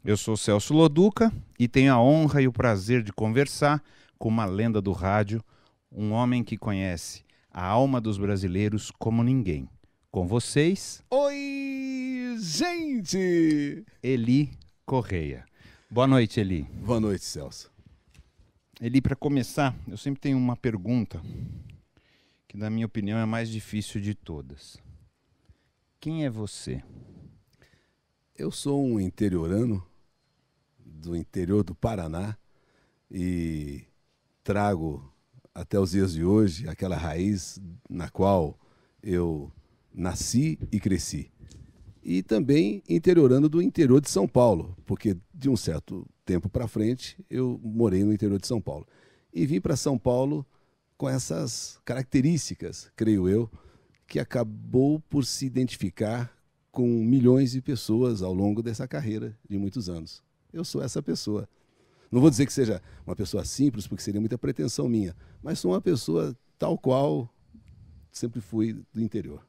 Eu sou Celso Loduca e tenho a honra e o prazer de conversar com uma lenda do rádio, um homem que conhece a alma dos brasileiros como ninguém. Com vocês... Oi, gente! Eli Correia. Boa noite, Eli. Boa noite, Celso. Eli, para começar, eu sempre tenho uma pergunta que, na minha opinião, é a mais difícil de todas. Quem é você? Eu sou um interiorano do interior do Paraná e trago até os dias de hoje aquela raiz na qual eu nasci e cresci. E também interiorano do interior de São Paulo, porque de um certo tempo para frente eu morei no interior de São Paulo. E vim para São Paulo com essas características, creio eu, que acabou por se identificar com milhões de pessoas ao longo dessa carreira de muitos anos. Eu sou essa pessoa. Não vou dizer que seja uma pessoa simples, porque seria muita pretensão minha, mas sou uma pessoa tal qual sempre fui do interior.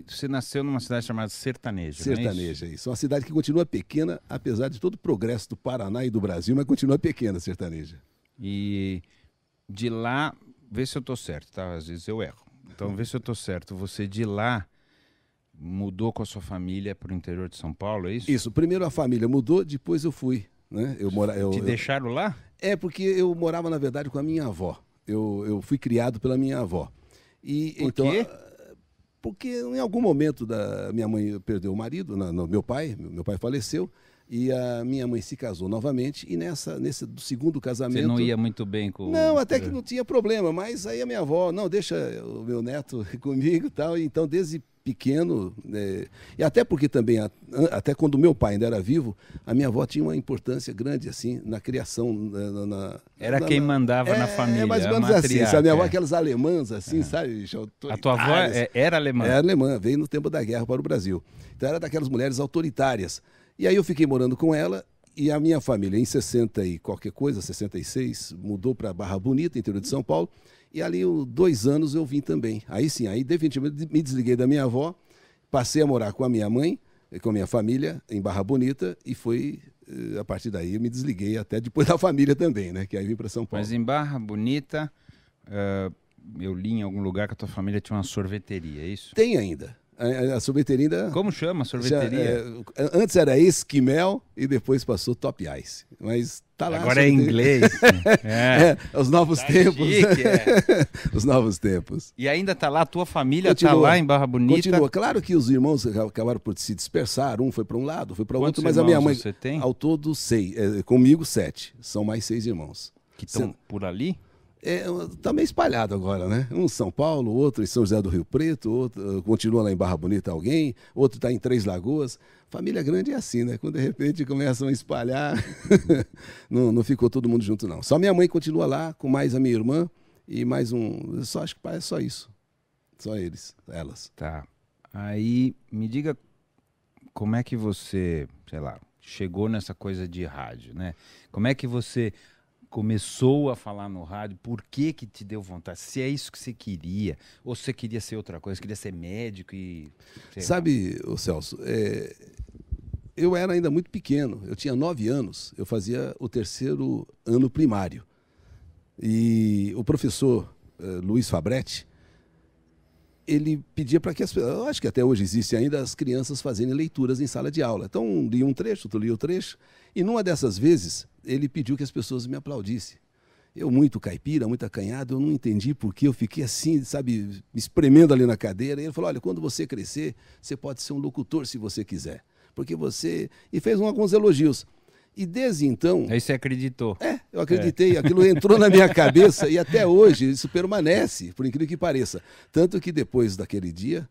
Você nasceu numa cidade chamada Sertaneja, não é isso? Sertaneja, isso. Uma cidade que continua pequena, apesar de todo o progresso do Paraná e do Brasil, mas continua pequena, Sertaneja. E de lá, vê se eu estou certo, tá? Às vezes eu erro. Então, vê se eu estou certo. Você de lá mudou com a sua família para o interior de São Paulo, é isso? Isso. Primeiro a família mudou, depois eu fui. Né? Te deixaram lá? É, porque eu morava, na verdade, com a minha avó. Eu fui criado pela minha avó. E, Por então, quê? Porque em algum momento minha mãe perdeu o marido, meu pai faleceu, e a minha mãe se casou novamente, e nesse do segundo casamento... Você não ia muito bem com... Não, até que não tinha problema, mas aí a minha avó, não, deixa o meu neto comigo e tal, e então desde pequeno, e até porque também, até quando meu pai ainda era vivo, a minha avó tinha uma importância grande, assim, na criação. Era quem mandava na família. É mais ou menos assim, sabe? A minha avó, aquelas alemãs, assim, sabe? A tua avó era alemã? Era alemã, veio no tempo da guerra para o Brasil. Então era daquelas mulheres autoritárias. E aí eu fiquei morando com ela, e a minha família, em 60 e qualquer coisa, 66, mudou para Barra Bonita, interior de São Paulo. E ali, 2 anos, eu vim também. Aí sim, aí definitivamente me desliguei da minha avó, passei a morar com a minha mãe, com a minha família, em Barra Bonita, e foi, a partir daí, eu me desliguei até depois da família também, né? Que aí vim para São Paulo. Mas em Barra Bonita, eu li em algum lugar que a tua família tinha uma sorveteria, é isso? Tem ainda. A sorveteria ainda... Como chama a sorveteria? Antes era Esquimel e depois passou Top Ice. Mas tá lá. Agora é inglês. Os novos tempos. Chique, Os novos tempos. E ainda tá lá, a tua família tá lá em Barra Bonita? Continua. Claro que os irmãos acabaram por se dispersar. Um foi para um lado, foi para o outro. Mas a irmãos minha mãe... você tem? Ao todo, 6. Comigo, 7. São mais 6 irmãos. Que estão por ali? Tá meio espalhado agora, né? Um em São Paulo, outro em São José do Rio Preto, outro continua lá em Barra Bonita alguém, outro está em Três Lagoas. Família grande é assim, né? Quando de repente começam a espalhar, não ficou todo mundo junto, não. Só minha mãe continua lá, com mais a minha irmã e mais um... Acho que é só isso. Só elas. Tá. Aí, me diga como é que você, sei lá, chegou nessa coisa de rádio, né? Como é que você... começou a falar no rádio, por que te deu vontade? Se é isso que você queria, ou você queria ser outra coisa, você queria ser médico e... Sabe, Celso, eu era ainda muito pequeno, eu tinha 9 anos, eu fazia o 3º ano primário. E o professor Luiz Fabretti, ele pedia para que eu acho que até hoje existe ainda, as crianças fazerem leituras em sala de aula. Então, um lia um trecho, outro lia o trecho, e numa dessas vezes, ele pediu que as pessoas me aplaudissem. Eu, muito caipira, muito acanhado, eu não entendi porque eu fiquei assim, sabe, me espremendo ali na cadeira. E ele falou, olha, quando você crescer, você pode ser um locutor se você quiser. Porque você... E fez alguns elogios. E desde então... Aí você acreditou. Eu acreditei, aquilo entrou na minha cabeça e até hoje isso permanece, por incrível que pareça. Tanto que depois daquele dia,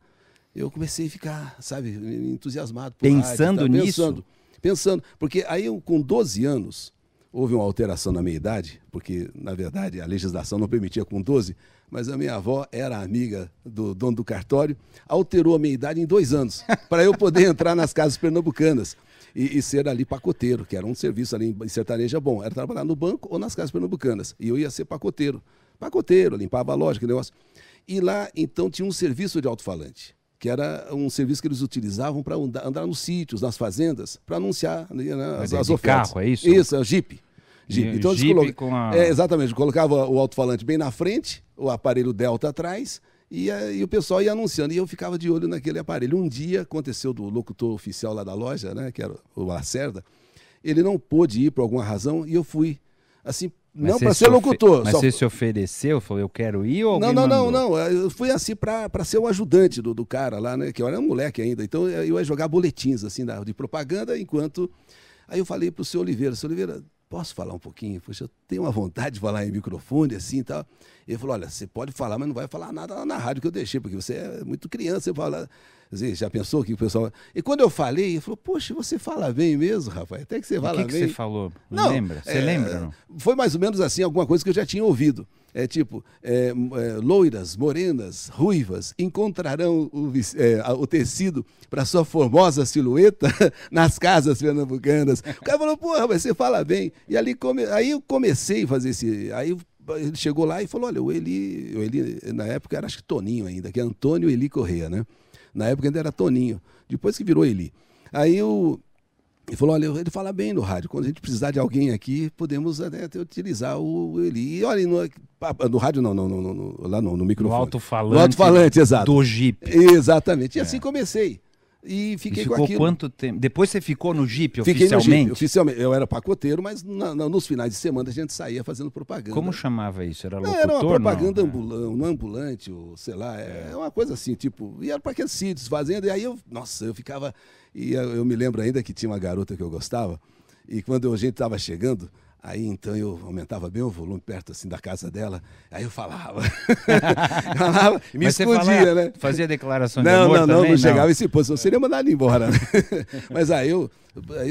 eu comecei a ficar, sabe, entusiasmado por pensando rádio, nisso? Pensando, porque aí com 12 anos, houve uma alteração na minha idade, porque, na verdade, a legislação não permitia com 12, mas a minha avó era amiga do dono do cartório, alterou a minha idade em 2 anos, para eu poder entrar nas casas pernambucanas. E ser ali pacoteiro, que era um serviço ali em Sertaneja bom. Era trabalhar no banco ou nas casas pernambucanas. E eu ia ser pacoteiro. Pacoteiro, limpava a loja, aquele negócio. E lá, então, tinha um serviço de alto-falante. que era um serviço que eles utilizavam para andar nos sítios, nas fazendas, para anunciar, né, as ofertas. Carro, é isso? Isso, é o Jeep. Então, Jeep com a... exatamente, colocava o alto-falante bem na frente, o aparelho Delta atrás, e o pessoal ia anunciando, e eu ficava de olho naquele aparelho. Um dia aconteceu do locutor oficial lá da loja, né, que era o Lacerda, ele não pôde ir por alguma razão, e eu fui, assim, não para ser locutor. Mas você se ofereceu, falou, eu quero ir ou alguém não, eu fui assim para ser o ajudante do cara lá, né, que eu era um moleque ainda, então eu ia jogar boletins, assim, de propaganda, enquanto... Aí eu falei pro seu Oliveira, posso falar um pouquinho? Poxa, eu tenho uma vontade de falar em microfone, assim e tal. Ele falou, olha, você pode falar, mas não vai falar nada lá na rádio que eu deixei, porque você é muito criança, você fala... Você já pensou que o pessoal... E quando eu falei, ele falou, poxa, você fala bem mesmo, rapaz, até que você fala bem. O que você falou? Não lembra? Você lembra? Não? Foi mais ou menos assim, alguma coisa que eu já tinha ouvido. Loiras, morenas, ruivas encontrarão o tecido para sua formosa silhueta nas casas pernambucanas. O cara falou, porra, mas você fala bem. E aí eu comecei a fazer esse... Aí ele chegou lá e falou, olha, o Eli na época era acho que Toninho ainda, que é Antônio Eli Correia, né? Na época ainda era Toninho, depois que virou Eli. Aí ele falou, olha, ele fala bem no rádio, quando a gente precisar de alguém aqui, podemos até utilizar o Eli. E olha, no rádio não, lá no microfone. No alto-falante. No alto-falante, exato. Do Jeep. Exatamente, e assim comecei. E fiquei com aquilo. Quanto tempo? Depois você ficou no Jeep Fiquei oficialmente? No Jeep, oficialmente. Eu era pacoteiro, mas nos finais de semana a gente saía fazendo propaganda. Como chamava isso? Era locutor? Era uma propaganda ambulante, ou sei lá, uma coisa assim, tipo, e era para aqueles sítios, fazendo, e aí eu ficava, e eu me lembro ainda que tinha uma garota que eu gostava, e quando a gente estava chegando, aí então eu aumentava bem o volume perto assim da casa dela, aí eu falava, e me escondia, né? Fazia declaração de amor também? Não chegava esse ponto, senão seria mandado embora. Né? Mas aí eu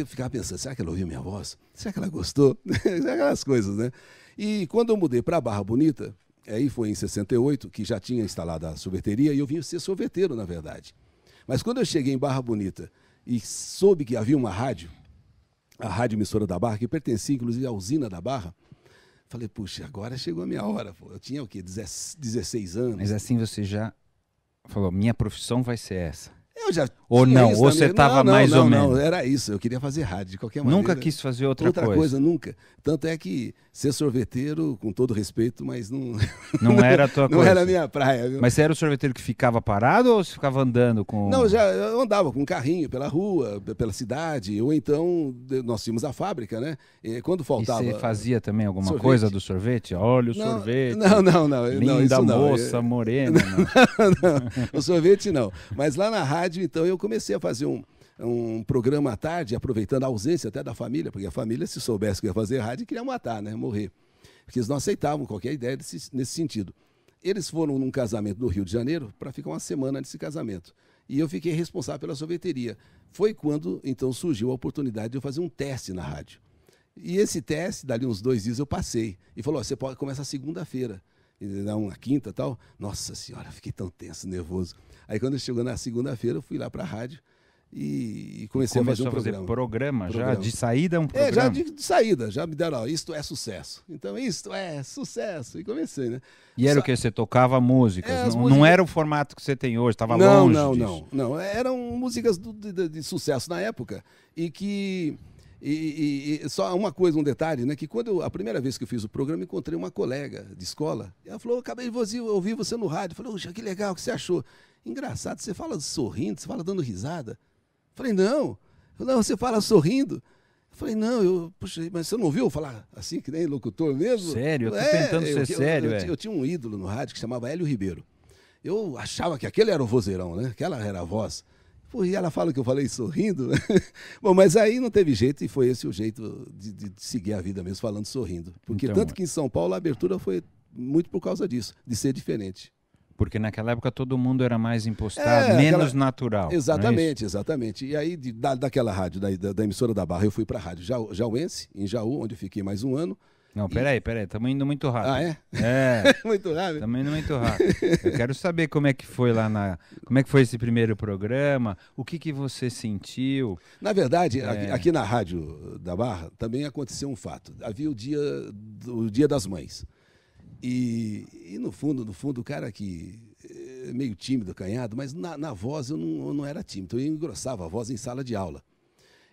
ficava pensando, será que ela ouviu minha voz? Será que ela gostou? Aquelas coisas, né? E quando eu mudei para Barra Bonita, aí foi em 68, que já tinha instalado a sorveteria, e eu vim ser sorveteiro, na verdade. Mas quando eu cheguei em Barra Bonita e soube que havia uma rádio, a Rádio Emissora da Barra, que pertencia inclusive à usina da Barra, falei, puxa, agora chegou a minha hora. Pô. Eu tinha o quê? 16 anos. Mas assim você já falou, minha profissão vai ser essa. Eu já ou não, ou você estava mais ou menos? Não, era isso, eu queria fazer rádio de qualquer maneira. Nunca quis fazer outra coisa? Nunca. Tanto é que ser sorveteiro, com todo respeito, mas não... Não era a tua coisa? Não era a minha praia. Viu? Mas você era o sorveteiro que ficava parado ou você ficava andando com... Não, eu andava com um carrinho pela rua, pela cidade, ou então nós tínhamos a fábrica, né? E quando faltava... E você fazia também alguma coisa do sorvete? Olha o sorvete. Não. Linda moça, morena. Não. O sorvete não. Mas lá na rádio, então, eu comecei a fazer um programa à tarde, aproveitando a ausência até da família, porque a família, se soubesse que ia fazer rádio, queria matar, né? Morrer. Porque eles não aceitavam qualquer ideia nesse sentido. Eles foram num casamento no Rio de Janeiro para ficar uma semana nesse casamento. E eu fiquei responsável pela sorveteria. Foi quando, então, surgiu a oportunidade de eu fazer um teste na rádio. E esse teste, dali uns 2 dias, eu passei. E falou, você pode começar segunda-feira. Uma quinta e tal. Nossa senhora, fiquei tão tenso, nervoso. Aí quando chegou na segunda-feira, eu fui lá para a rádio e comecei a fazer um programa. Já de saída um programa? Já de saída, já me deram, isto é sucesso. Então, isto é sucesso. E comecei, né? E era o que? Você tocava músicas? Não era o formato que você tem hoje, estava longe disso? Não. Eram músicas de sucesso na época e que... E só uma coisa, um detalhe, né? Que quando a primeira vez que eu fiz o programa, encontrei uma colega de escola. E ela falou, acabei de ouvir você no rádio. Eu falei, oxa, que legal, o que você achou? Engraçado, você fala sorrindo, você fala dando risada. Eu falei, não, você fala sorrindo. Eu falei, não, puxa, mas você não ouviu eu falar assim, que nem locutor mesmo? Sério? Eu tô tentando ser sério, eu tinha um ídolo no rádio que chamava Hélio Ribeiro. Eu achava que aquele era o vozeirão, né? Aquela era a voz. Pô, e ela fala que eu falei sorrindo. Bom, mas aí não teve jeito e foi esse o jeito de seguir a vida mesmo, falando sorrindo. Porque então, tanto que em São Paulo a abertura foi muito por causa disso, de ser diferente. Porque naquela época todo mundo era mais impostado, menos natural. Exatamente, exatamente. E aí daquela rádio, da emissora da Barra, eu fui para a rádio Jauense, em Jaú, onde eu fiquei mais 1 ano. Não, peraí, estamos indo muito rápido. Ah, é? É. Muito rápido? Estamos indo muito rápido. Eu quero saber como é que foi como é que foi esse primeiro programa, o que você sentiu. Na verdade, aqui na rádio da Barra também aconteceu um fato. Havia o dia das mães. E no fundo, o cara que meio tímido, acanhado, mas na voz eu não era tímido, eu engrossava a voz em sala de aula.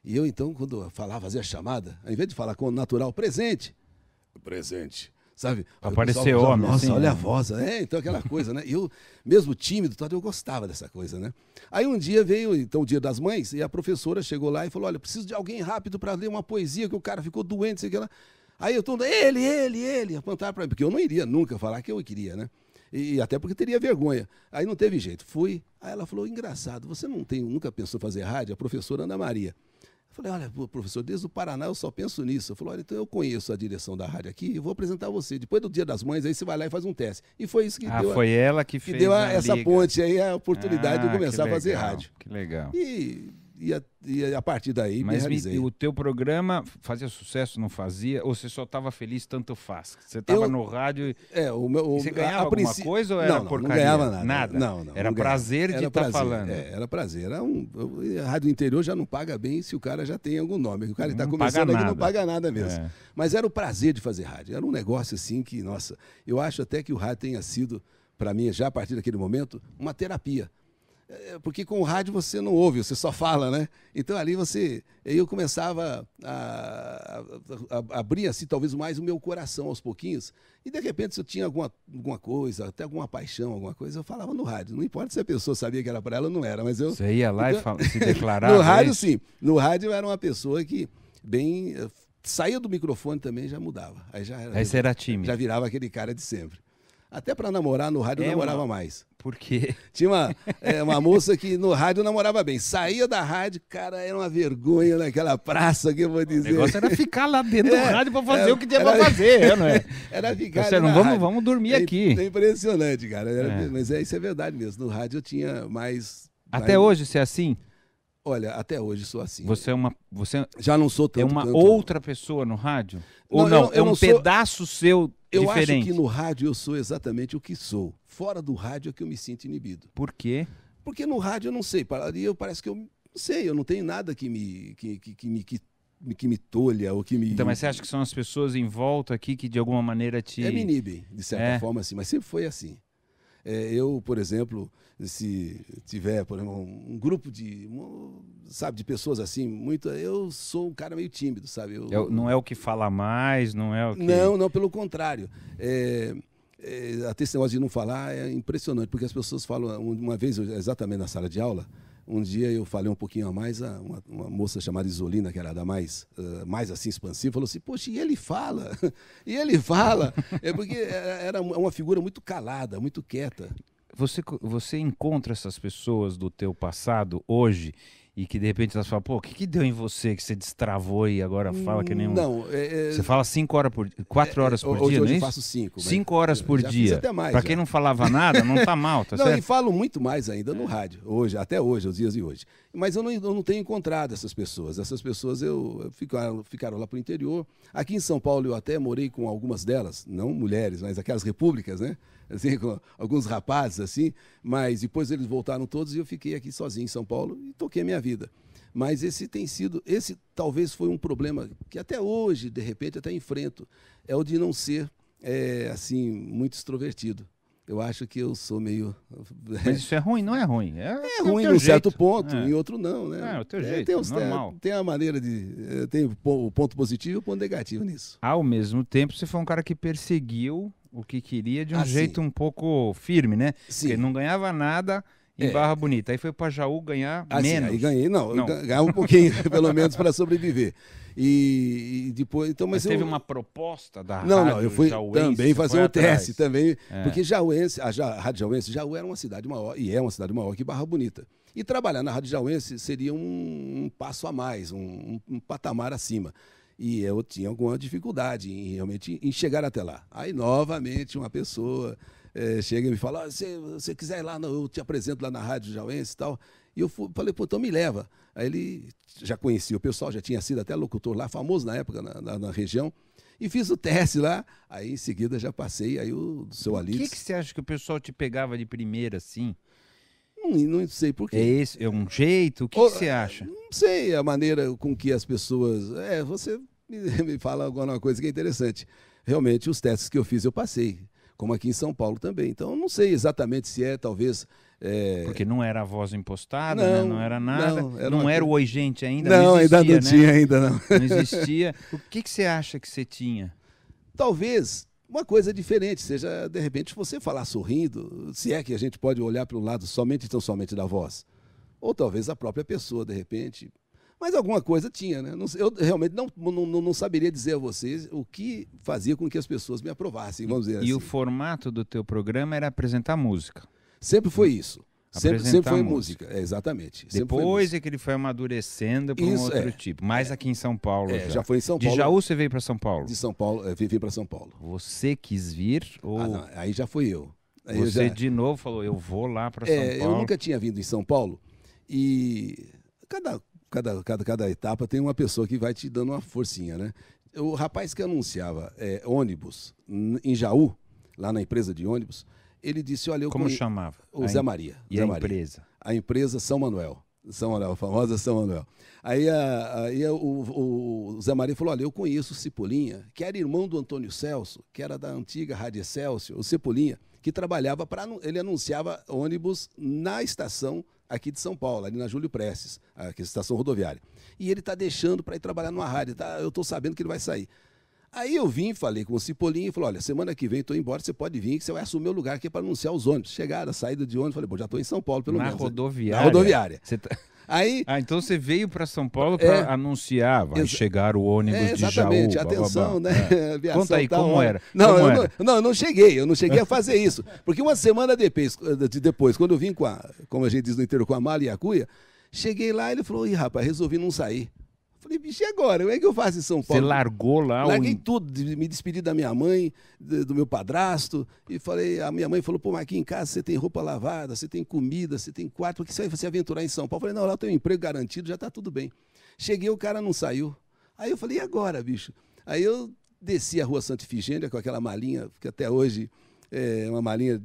E eu, então, quando eu falava, fazia a chamada, ao invés de falar com o natural, presente, sabe? Apareceu homem. Nossa, assim, olha a voz. Então aquela coisa, né? E eu, mesmo tímido, eu gostava dessa coisa, né? Aí um dia veio, então, o Dia das Mães, e a professora chegou lá e falou, olha, preciso de alguém rápido para ler uma poesia, que o cara ficou doente, sei lá. Aí eu tô, ele, apontaram para mim, porque eu não iria nunca falar que eu queria, né? E até porque teria vergonha. Aí não teve jeito. Fui, aí ela falou, engraçado, você nunca pensou fazer rádio? A professora Ana Maria. Eu falei, olha, professor, desde o Paraná eu só penso nisso. Eu falei, olha, então eu conheço a direção da rádio aqui, eu vou apresentar você. Depois do Dia das Mães, aí você vai lá e faz um teste. E foi isso que deu. Foi ela que fez deu a essa liga. ponte aí, a oportunidade de eu começar a fazer rádio. Que legal. E a partir daí me realizei. O teu programa fazia sucesso, não fazia? Ou você só estava feliz, tanto faz? Você estava no rádio e você ganhava alguma coisa ou era porcaria? Não ganhava nada. Não. Era prazer de estar falando. Era prazer. A rádio interior já não paga bem se o cara já tem algum nome. O cara que está começando aqui não paga nada mesmo. Mas era o prazer de fazer rádio. Era um negócio assim que, nossa, eu acho até que o rádio tenha sido, para mim, já a partir daquele momento, uma terapia. Porque com o rádio você não ouve, você só fala, né? Então ali eu começava a abrir assim talvez mais o meu coração aos pouquinhos, e de repente se eu tinha alguma coisa, até alguma paixão, alguma coisa, eu falava no rádio. Não importa se a pessoa sabia que era para ela ou não era, mas eu... Você ia lá e se declarava? No rádio sim, no rádio eu era uma pessoa que saía do microfone também já mudava. Aí você era tímido. Já virava aquele cara de sempre. Até para namorar no rádio eu namorava mais. Por quê? Tinha uma moça que no rádio namorava bem. Saía da rádio, cara, era uma vergonha naquela praça, que eu vou dizer. O negócio era ficar lá dentro do rádio para fazer o que tinha para fazer, não é? Era ficar vamos dormir aqui. É impressionante, cara. Mas isso é verdade mesmo. No rádio eu tinha mais... Até hoje você é assim? Olha, até hoje sou assim. Você já não sou tanto. É uma outra pessoa no rádio? Ou não? É um pedaço seu diferente? Eu acho que no rádio eu sou exatamente o que sou. Fora do rádio é que eu me sinto inibido. Por quê? Porque no rádio eu não sei. Parece que eu não sei. Eu não tenho nada que me tolha ou que me... Então, mas você acha que são as pessoas em volta aqui que de alguma maneira me inibem, de certa forma, assim. Mas sempre foi assim. Eu, por exemplo, se tiver, por exemplo, um grupo de pessoas assim, eu sou um cara meio tímido, sabe? Não é o que fala mais, não é o que... Não, pelo contrário. Até esse negócio de não falar é impressionante, porque as pessoas falam, uma vez, exatamente na sala de aula, um dia eu falei um pouquinho a mais, uma moça chamada Isolina, que era da mais assim expansiva, falou assim, poxa, e ele fala? E ele fala? Porque era uma figura muito calada, muito quieta. Você encontra essas pessoas do teu passado hoje e que de repente elas falam, pô, o que deu em você que você destravou e agora fala que nem um... Não, você fala 4 horas por dia, hoje não é isso? Eu faço 5. 5 horas por dia. Até mais. Pra quem não falava nada, não tá mal, tá certo? E falo muito mais ainda no rádio, até hoje, os dias de hoje. Mas eu não tenho encontrado essas pessoas. Essas pessoas ficaram lá pro interior. Aqui em São Paulo eu até morei com algumas delas, não mulheres, mas aquelas repúblicas, né? Assim, com alguns rapazes, assim, mas depois eles voltaram todos e eu fiquei aqui sozinho em São Paulo e toquei a minha vida. Mas esse talvez foi um problema que até hoje, de repente, até enfrento, é o de não ser, assim, muito extrovertido. Eu acho que eu sou meio... Mas isso é ruim? Não é ruim. É ruim num certo ponto, em outro não, né? É o teu jeito, normal. Tem a maneira de... Tem o ponto positivo e o ponto negativo nisso. Ao mesmo tempo, você foi um cara que perseguiu o que queria de um jeito um pouco firme, né? Sim. Porque não ganhava nada em Barra Bonita. Aí foi para Jaú ganhar menos. Aí ganhei, ganhava um pouquinho, pelo menos, para sobreviver. E depois... Então, mas teve uma proposta da Rádio Jauense? Não, eu fui também fazer um teste, também, porque Jauense, a Rádio Jauense, Jaú era uma cidade maior, e é uma cidade maior que Barra Bonita. E trabalhar na Rádio Jauense seria um passo a mais, um patamar acima. E eu tinha alguma dificuldade realmente em chegar até lá. Aí, novamente, uma pessoa chega e me fala, se você quiser ir lá, eu te apresento lá na Rádio Jauense e tal. E eu falei, pô, então me leva. Aí ele já conhecia o pessoal, já tinha sido até locutor lá, famoso na época, na região. E fiz o teste lá, aí em seguida já passei, aí o seu Alípio. O que você acha que o pessoal te pegava de primeira, assim? Não sei por quê. É um jeito? O que você acha? Não sei a maneira com que as pessoas... Você me fala alguma coisa que é interessante. Realmente, os testes que eu fiz, eu passei. como aqui em São Paulo também. Então, eu não sei exatamente se talvez... Porque não era a voz impostada, né? Não era nada. Não era o Oi Gente ainda. Não, existia, ainda não né? tinha, ainda não. Não existia. O que você acha que você tinha? Talvez uma coisa diferente, seja, de repente, você falar sorrindo, se é que a gente pode olhar para o lado somente da voz. Ou talvez a própria pessoa, de repente. Mas alguma coisa tinha, né? Eu realmente não saberia dizer a vocês o que fazia com que as pessoas me aprovassem, vamos dizer assim. E o formato do teu programa era apresentar música? Sempre foi isso. Sempre foi música, exatamente. Depois é que ele foi amadurecendo para um outro tipo. Mais aqui em São Paulo já foi em São Paulo. De Jaú você veio para São Paulo? De São Paulo, vim para São Paulo. Você quis vir? Ou... não, aí já fui eu. Aí você de novo falou, eu vou lá para São Paulo. Eu nunca tinha vindo em São Paulo e cada etapa tem uma pessoa que vai te dando uma forcinha, né? O rapaz que anunciava ônibus em Jaú, lá na empresa de ônibus, ele disse, olha... Como chamava? O Zé Maria. E a empresa? A empresa São Manuel. São Manuel, a famosa São Manuel. Aí o Zé Maria falou, olha, eu conheço o Cipolinha, que era irmão do Antônio Celso, que era da antiga Rádio Excelsior, o Cipolinha, que trabalhava ele anunciava ônibus na estação aqui de São Paulo, ali na Júlio Prestes, aqui, estação rodoviária. E ele está deixando para ir trabalhar numa rádio, eu estou sabendo que ele vai sair. Aí eu vim, falei com o Cipolinha e falou, olha, semana que vem estou embora, você pode vir, que você vai assumir o meu lugar aqui para anunciar os ônibus. Chegaram, a saída de ônibus, falei, bom, já estou em São Paulo, pelo menos. Na rodoviária? Na rodoviária. Aí, então você veio para São Paulo para anunciar, vai chegar o ônibus de Jaú. Exatamente, atenção, né? Conta aí, como era? Eu não cheguei a fazer isso. Porque uma semana depois, quando eu vim como a gente diz no interior, com a mala e a cuia, cheguei lá e ele falou, ih, rapaz, resolvi não sair. Falei, bicho, e agora? Como é que eu faço em São Paulo? Você largou lá? Larguei tudo, me despedi da minha mãe, do meu padrasto, e falei, a minha mãe falou, pô, mas aqui em casa você tem roupa lavada, você tem comida, você tem quarto, por que você vai se aventurar em São Paulo? Eu falei, não, lá eu tenho um emprego garantido, já está tudo bem. Cheguei, o cara não saiu. Aí eu falei, e agora, bicho? Aí eu desci a rua Santa Ifigênia com aquela malinha, que até hoje é uma malinha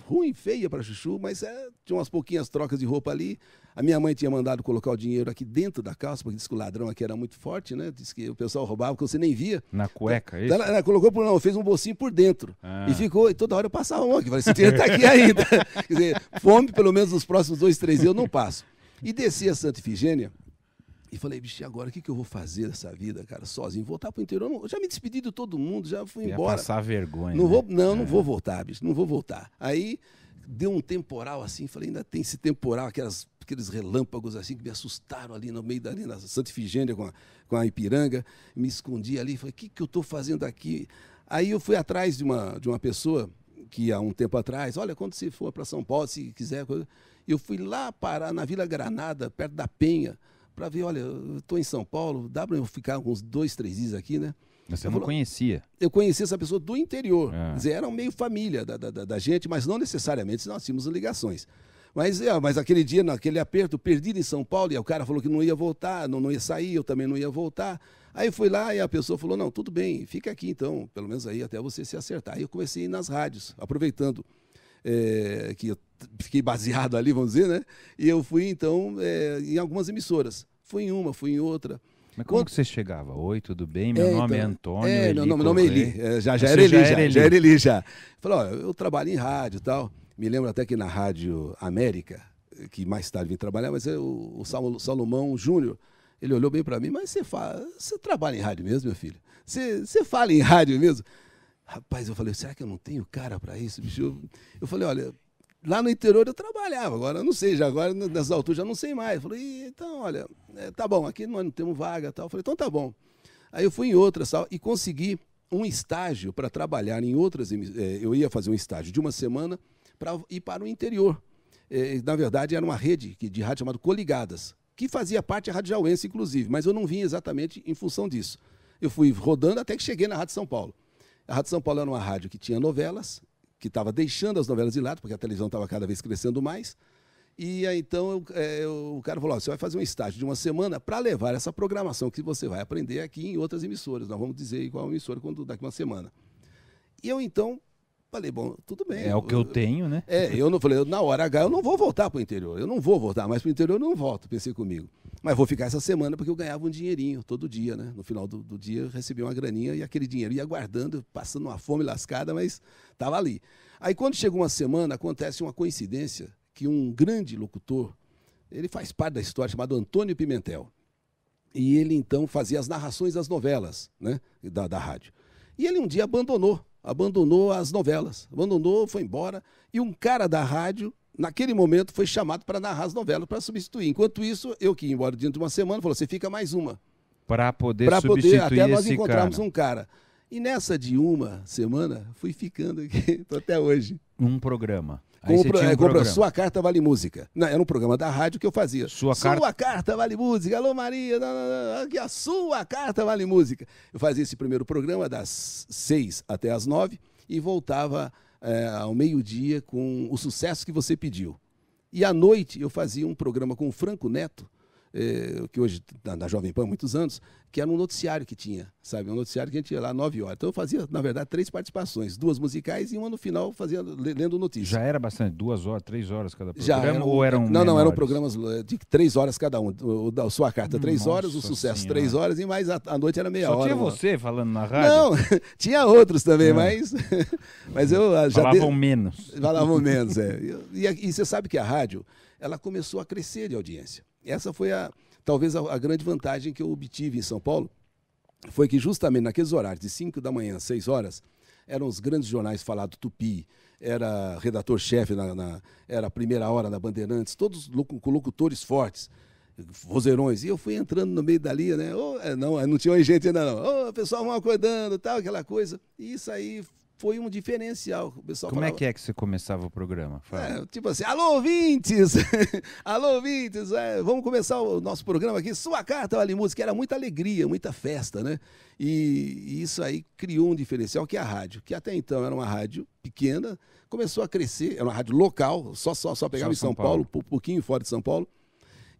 ruim, feia para chuchu, mas tinha umas pouquinhas trocas de roupa ali. A minha mãe tinha mandado colocar o dinheiro aqui dentro da calça, porque disse que o ladrão aqui era muito forte, né? Disse que o pessoal roubava, que você nem via. Na cueca, é isso? Ela colocou fez um bolsinho por dentro. E ficou, e toda hora eu passava aqui. Falei, esse dinheiro está aqui ainda. Quer dizer, fome, pelo menos nos próximos 2, 3 dias eu não passo. E desci a Santa Ifigênia e falei, bicho, e agora o que eu vou fazer dessa vida, cara, sozinho? Voltar para o interior? Eu já me despedi de todo mundo, já fui embora. Passar vergonha. Não vou voltar, bicho, não vou voltar. Aí deu um temporal assim, falei, ainda tem esse temporal, aqueles relâmpagos assim que me assustaram ali no meio na Santa Ifigênia com a Ipiranga, me escondi ali, falei, o que eu estou fazendo aqui? Aí eu fui atrás de uma pessoa que há um tempo atrás, olha, quando você for para São Paulo, se quiser, eu fui lá parar na Vila Granada, perto da Penha, para ver, olha, eu estou em São Paulo, dá para eu ficar uns 2, 3 dias aqui, né? Você não conhecia? Eu conhecia essa pessoa do interior, quer dizer, era meio família da gente, mas não necessariamente nós tínhamos ligações. Mas aquele dia, naquele aperto, perdido em São Paulo, e o cara falou que não ia voltar, não ia sair, eu também não ia voltar. Aí fui lá e a pessoa falou, não, tudo bem, fica aqui então, pelo menos aí até você se acertar. Aí eu comecei a ir nas rádios, aproveitando que eu fiquei baseado ali, vamos dizer, né? E eu fui então em algumas emissoras. Fui em uma, fui em outra. Mas como que você chegava? Oi, tudo bem? Meu nome é Antônio. Meu nome é Eli. Já era Eli. Falei, ó, eu trabalho em rádio e tal. Me lembro até que na Rádio América, que mais tarde vim trabalhar, mas o Salomão Júnior, ele olhou bem para mim, mas você trabalha em rádio mesmo, meu filho? Você fala em rádio mesmo? Rapaz, eu falei, será que eu não tenho cara para isso, bicho? Eu falei, olha, lá no interior eu trabalhava, agora eu não sei, agora nessas alturas já não sei mais. Eu falei, então, olha, tá bom, aqui nós não temos vaga e tal. Eu falei, então tá bom. Aí eu fui em outras e consegui um estágio para trabalhar em outras, eu ia fazer um estágio de uma semana para ir para o interior. Na verdade, era uma rede de rádio chamada Coligadas, que fazia parte da Rádio Jauense, inclusive, mas eu não vim exatamente em função disso. Eu fui rodando até que cheguei na Rádio São Paulo. A Rádio São Paulo era uma rádio que tinha novelas, que estava deixando as novelas de lado, porque a televisão estava cada vez crescendo mais. E aí, então, o cara falou, você vai fazer um estágio de uma semana para levar essa programação que você vai aprender aqui em outras emissoras. Nós vamos dizer qual emissora daqui uma semana. E eu, então, falei, bom, tudo bem. É o que eu tenho, né? Eu não falei, na hora H eu não vou voltar para o interior. Eu não vou voltar mais para o interior, eu não volto, pensei comigo. Mas vou ficar essa semana porque eu ganhava um dinheirinho todo dia, né? No final do dia eu recebia uma graninha e aquele dinheiro ia guardando, passando uma fome lascada, mas estava ali. Aí quando chegou uma semana, acontece uma coincidência que um grande locutor, ele faz parte da história, chamado Antônio Pimentel. E ele então fazia as narrações das novelas, né? Da rádio. E ele um dia abandonou as novelas, foi embora, e um cara da rádio, naquele momento, foi chamado para narrar as novelas, para substituir. Enquanto isso, eu que ia embora dentro de uma semana, falou, você fica mais uma. Para poder substituir até nós esse encontrarmos cara. um cara. E nessa de uma semana, fui ficando aqui, tô até hoje. Um programa. Aí você tinha um Compra programa. Sua Carta Vale Música. Não, era um programa da rádio que eu fazia. Sua Carta Vale Música. Alô, Maria. Aqui a Sua Carta Vale Música. Eu fazia esse primeiro programa das 6 até as 9 e voltava ao meio-dia com o sucesso que você pediu. E à noite eu fazia um programa com o Franco Neto, que hoje na Jovem Pan há muitos anos, que era um noticiário que tinha, sabe? Um noticiário que a gente ia lá 9 horas. Então eu fazia, na verdade, 3 participações, 2 musicais e uma no final fazia, lendo notícias. Já era bastante? 2 horas, 3 horas cada programa? Já, ou eram Não, eram programas de 3 horas cada um. O da Sua Carta, 3 horas, o Sucesso, Senhora. 3 horas, e mais a noite era meia hora. Só tinha você falando na rádio? Não, tinha outros também, mas eu já... Falavam menos. Falavam menos, E você sabe que a rádio, ela começou a crescer de audiência. Essa foi talvez a grande vantagem que eu obtive em São Paulo, foi que justamente naqueles horários de 5 da manhã, 6 horas, eram os grandes jornais falados Tupi, era redator-chefe, era a Primeira Hora na Bandeirantes, todos com locutores fortes, vozeirões, e eu fui entrando no meio dali, né? Não tinha gente ainda não. O pessoal vão acordando, tal, aquela coisa. E isso aí foi um diferencial. O pessoal Como falava, é que você começava o programa? tipo assim, alô, ouvintes! Alô, ouvintes! Vamos começar o nosso programa aqui, Sua Carta Vale Música. Era muita alegria, muita festa, né? E isso aí criou um diferencial, que é a rádio, que até então era uma rádio pequena, começou a crescer, era uma rádio local, só pegava em São Paulo, um pouquinho fora de São Paulo,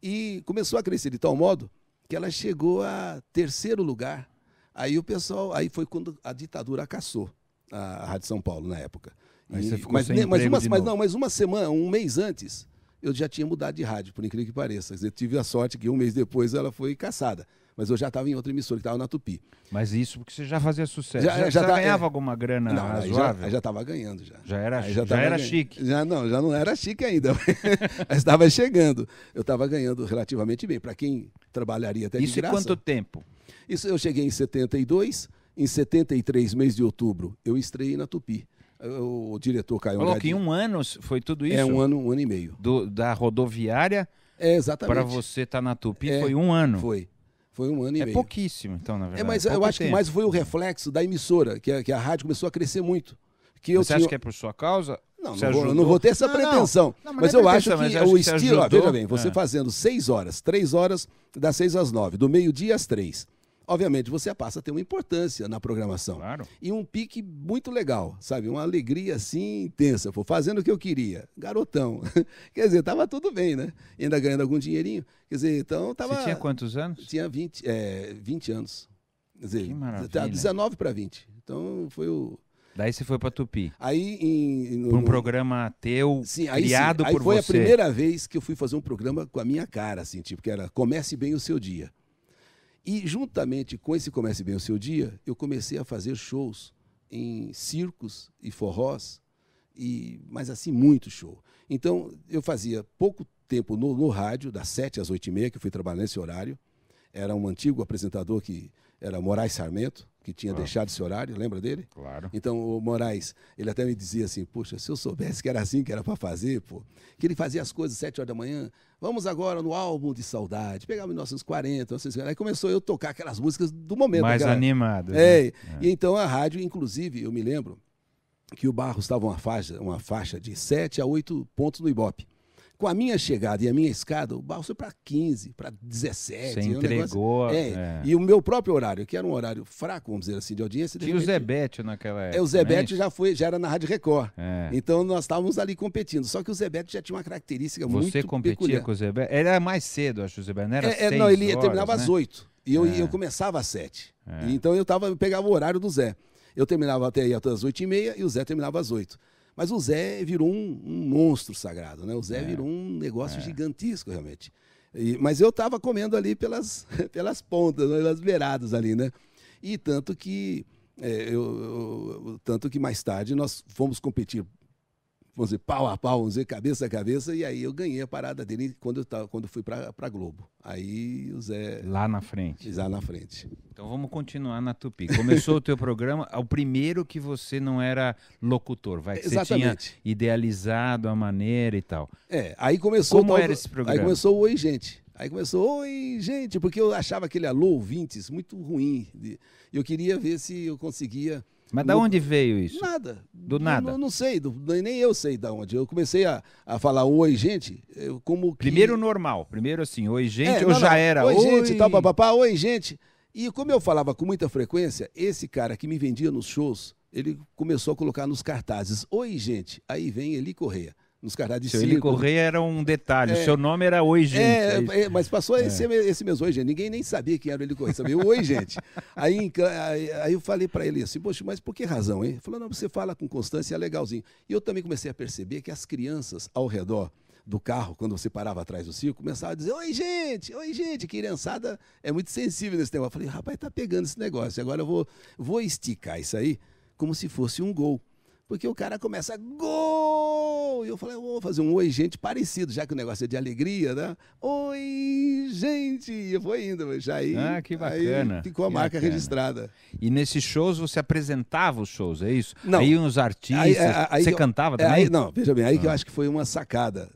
e começou a crescer de tal modo que ela chegou a 3º lugar. Aí foi quando a ditadura cassou a Rádio São Paulo na época. Aí você ficou sem emprego de novo. Mas uma semana, um mês antes, eu já tinha mudado de rádio, por incrível que pareça. Eu tive a sorte que um mês depois ela foi cassada. Mas eu já estava em outra emissora, que estava na Tupi. Mas isso porque você já fazia sucesso. Já ganhava alguma grana razoável? Já estava ganhando. Já era chique? Já não era chique ainda, mas estava chegando. Eu estava ganhando relativamente bem, para quem trabalharia até de graça. Isso em quanto tempo? Isso eu cheguei em 72, em 73, mês de outubro, eu estreiei na Tupi. O diretor Caio Falou que em um ano foi tudo isso? Um ano e meio. Da rodoviária exatamente. Para você estar na Tupi foi um ano? Foi um ano e meio. É pouquíssimo, então, na verdade. Mas eu acho que mais foi o reflexo da emissora, que a rádio começou a crescer muito. Você acha que é por sua causa? Não vou ter essa pretensão. Mas eu acho que o estilo... Veja bem, você fazendo 6 horas, 3 horas, das 6 às 9, do meio-dia às 3. Obviamente, você passa a ter uma importância na programação. Claro. E um pique muito legal, sabe? Uma alegria, assim, intensa. Fazendo o que eu queria. Garotão. Quer dizer, tava tudo bem, né? Ainda ganhando algum dinheirinho. Quer dizer, então tava... Você tinha quantos anos? Tinha 20 anos. Quer dizer, que maravilha. 19 para 20. Então, foi o... Daí você foi para Tupi. Aí... Para um programa teu, criado por você. Aí foi a primeira vez que eu fui fazer um programa com a minha cara, assim, tipo, que era Comece Bem o Seu Dia. E, juntamente com esse Comece Bem o Seu Dia, eu comecei a fazer shows em circos e forrós, mas assim, muito show. Então, eu fazia pouco tempo no rádio, das 7 às 8h30, que eu fui trabalhar nesse horário. Era um antigo apresentador que era Moraes Sarmento, que tinha deixado esse horário, lembra dele? Claro. Então, o Moraes, ele até me dizia assim, poxa, se eu soubesse que era assim que era para fazer, que ele fazia as coisas às 7 horas da manhã, vamos agora no álbum de saudade, pegava 1940, 1950, aí começou eu a tocar aquelas músicas do momento. Mais animadas. Né? E então a rádio, inclusive, eu me lembro que o Barros estava uma faixa de 7 a 8 pontos no Ibope. Com a minha chegada e a minha escada, o Barros foi para 15, para 17. Você entregou. E o meu próprio horário, que era um horário fraco, vamos dizer assim, de audiência. Tinha o Zé Bétio naquela época. O Zé Bétio já era na Rádio Record. É. Então nós estávamos ali competindo. Só que o Zé Bétio já tinha uma característica muito peculiar. Você competia com o Zé Bétio? Era mais cedo, acho, o Zé Bétio. Não era 6 não, ele horas, terminava né? às 8. E eu começava às 7. Então eu pegava o horário do Zé. Eu terminava até às 8h30 e o Zé terminava às 8. Mas o Zé virou um monstro sagrado, né? O Zé virou um negócio gigantesco, realmente. Mas eu estava comendo ali pelas pontas, pelas beiradas ali, né? E tanto que, tanto que mais tarde nós fomos competir, vamos dizer, pau a pau, vamos dizer, cabeça a cabeça, e aí eu ganhei a parada dele quando fui para Globo. Aí o Zé... Lá na frente. Lá na frente. Então vamos continuar na Tupi. Começou o teu programa, o primeiro que você não era locutor, que Exatamente. Você tinha idealizado a maneira e tal. Aí começou... Como era esse programa? Aí começou o Oi, Gente. Aí começou, oi, gente, porque eu achava aquele alô, ouvintes, muito ruim. Eu queria ver se eu conseguia... Mas da onde veio isso? Nada. Do nada? Não sei, nem eu sei da onde. Eu comecei a falar oi, gente, como que... Primeiro normal, primeiro assim, oi, gente, ou já era oi, gente, tal, papapá, oi, gente. E como eu falava com muita frequência, esse cara que me vendia nos shows, ele começou a colocar nos cartazes, oi, gente. Aí vem Eli Correia. Nos cartazes de Eli Correia era um detalhe, o seu nome era Oi, gente. Mas passou esse mesmo Oi, gente. Ninguém nem sabia quem era o Eli Correia, sabia o Oi, gente. Aí eu falei para ele assim, poxa, mas por que razão, hein? Ele falou, não, você fala com constância, é legalzinho. E eu também comecei a perceber que as crianças ao redor do carro, quando você parava atrás do circo, começavam a dizer, oi, gente, criançada é muito sensível nesse negócio. Eu falei, rapaz, tá pegando esse negócio, agora eu vou esticar isso aí como se fosse um gol. Porque o cara começa, gol! E eu falei, vou fazer um oi, gente parecido, já que o negócio é de alegria, né? Oi, gente! E eu vou indo, já aí. Que bacana. Aí ficou a marca registrada. E nesses shows você apresentava os shows, é isso? Não. Aí os artistas, você cantava também? Não, veja bem, aí que eu acho que foi uma sacada.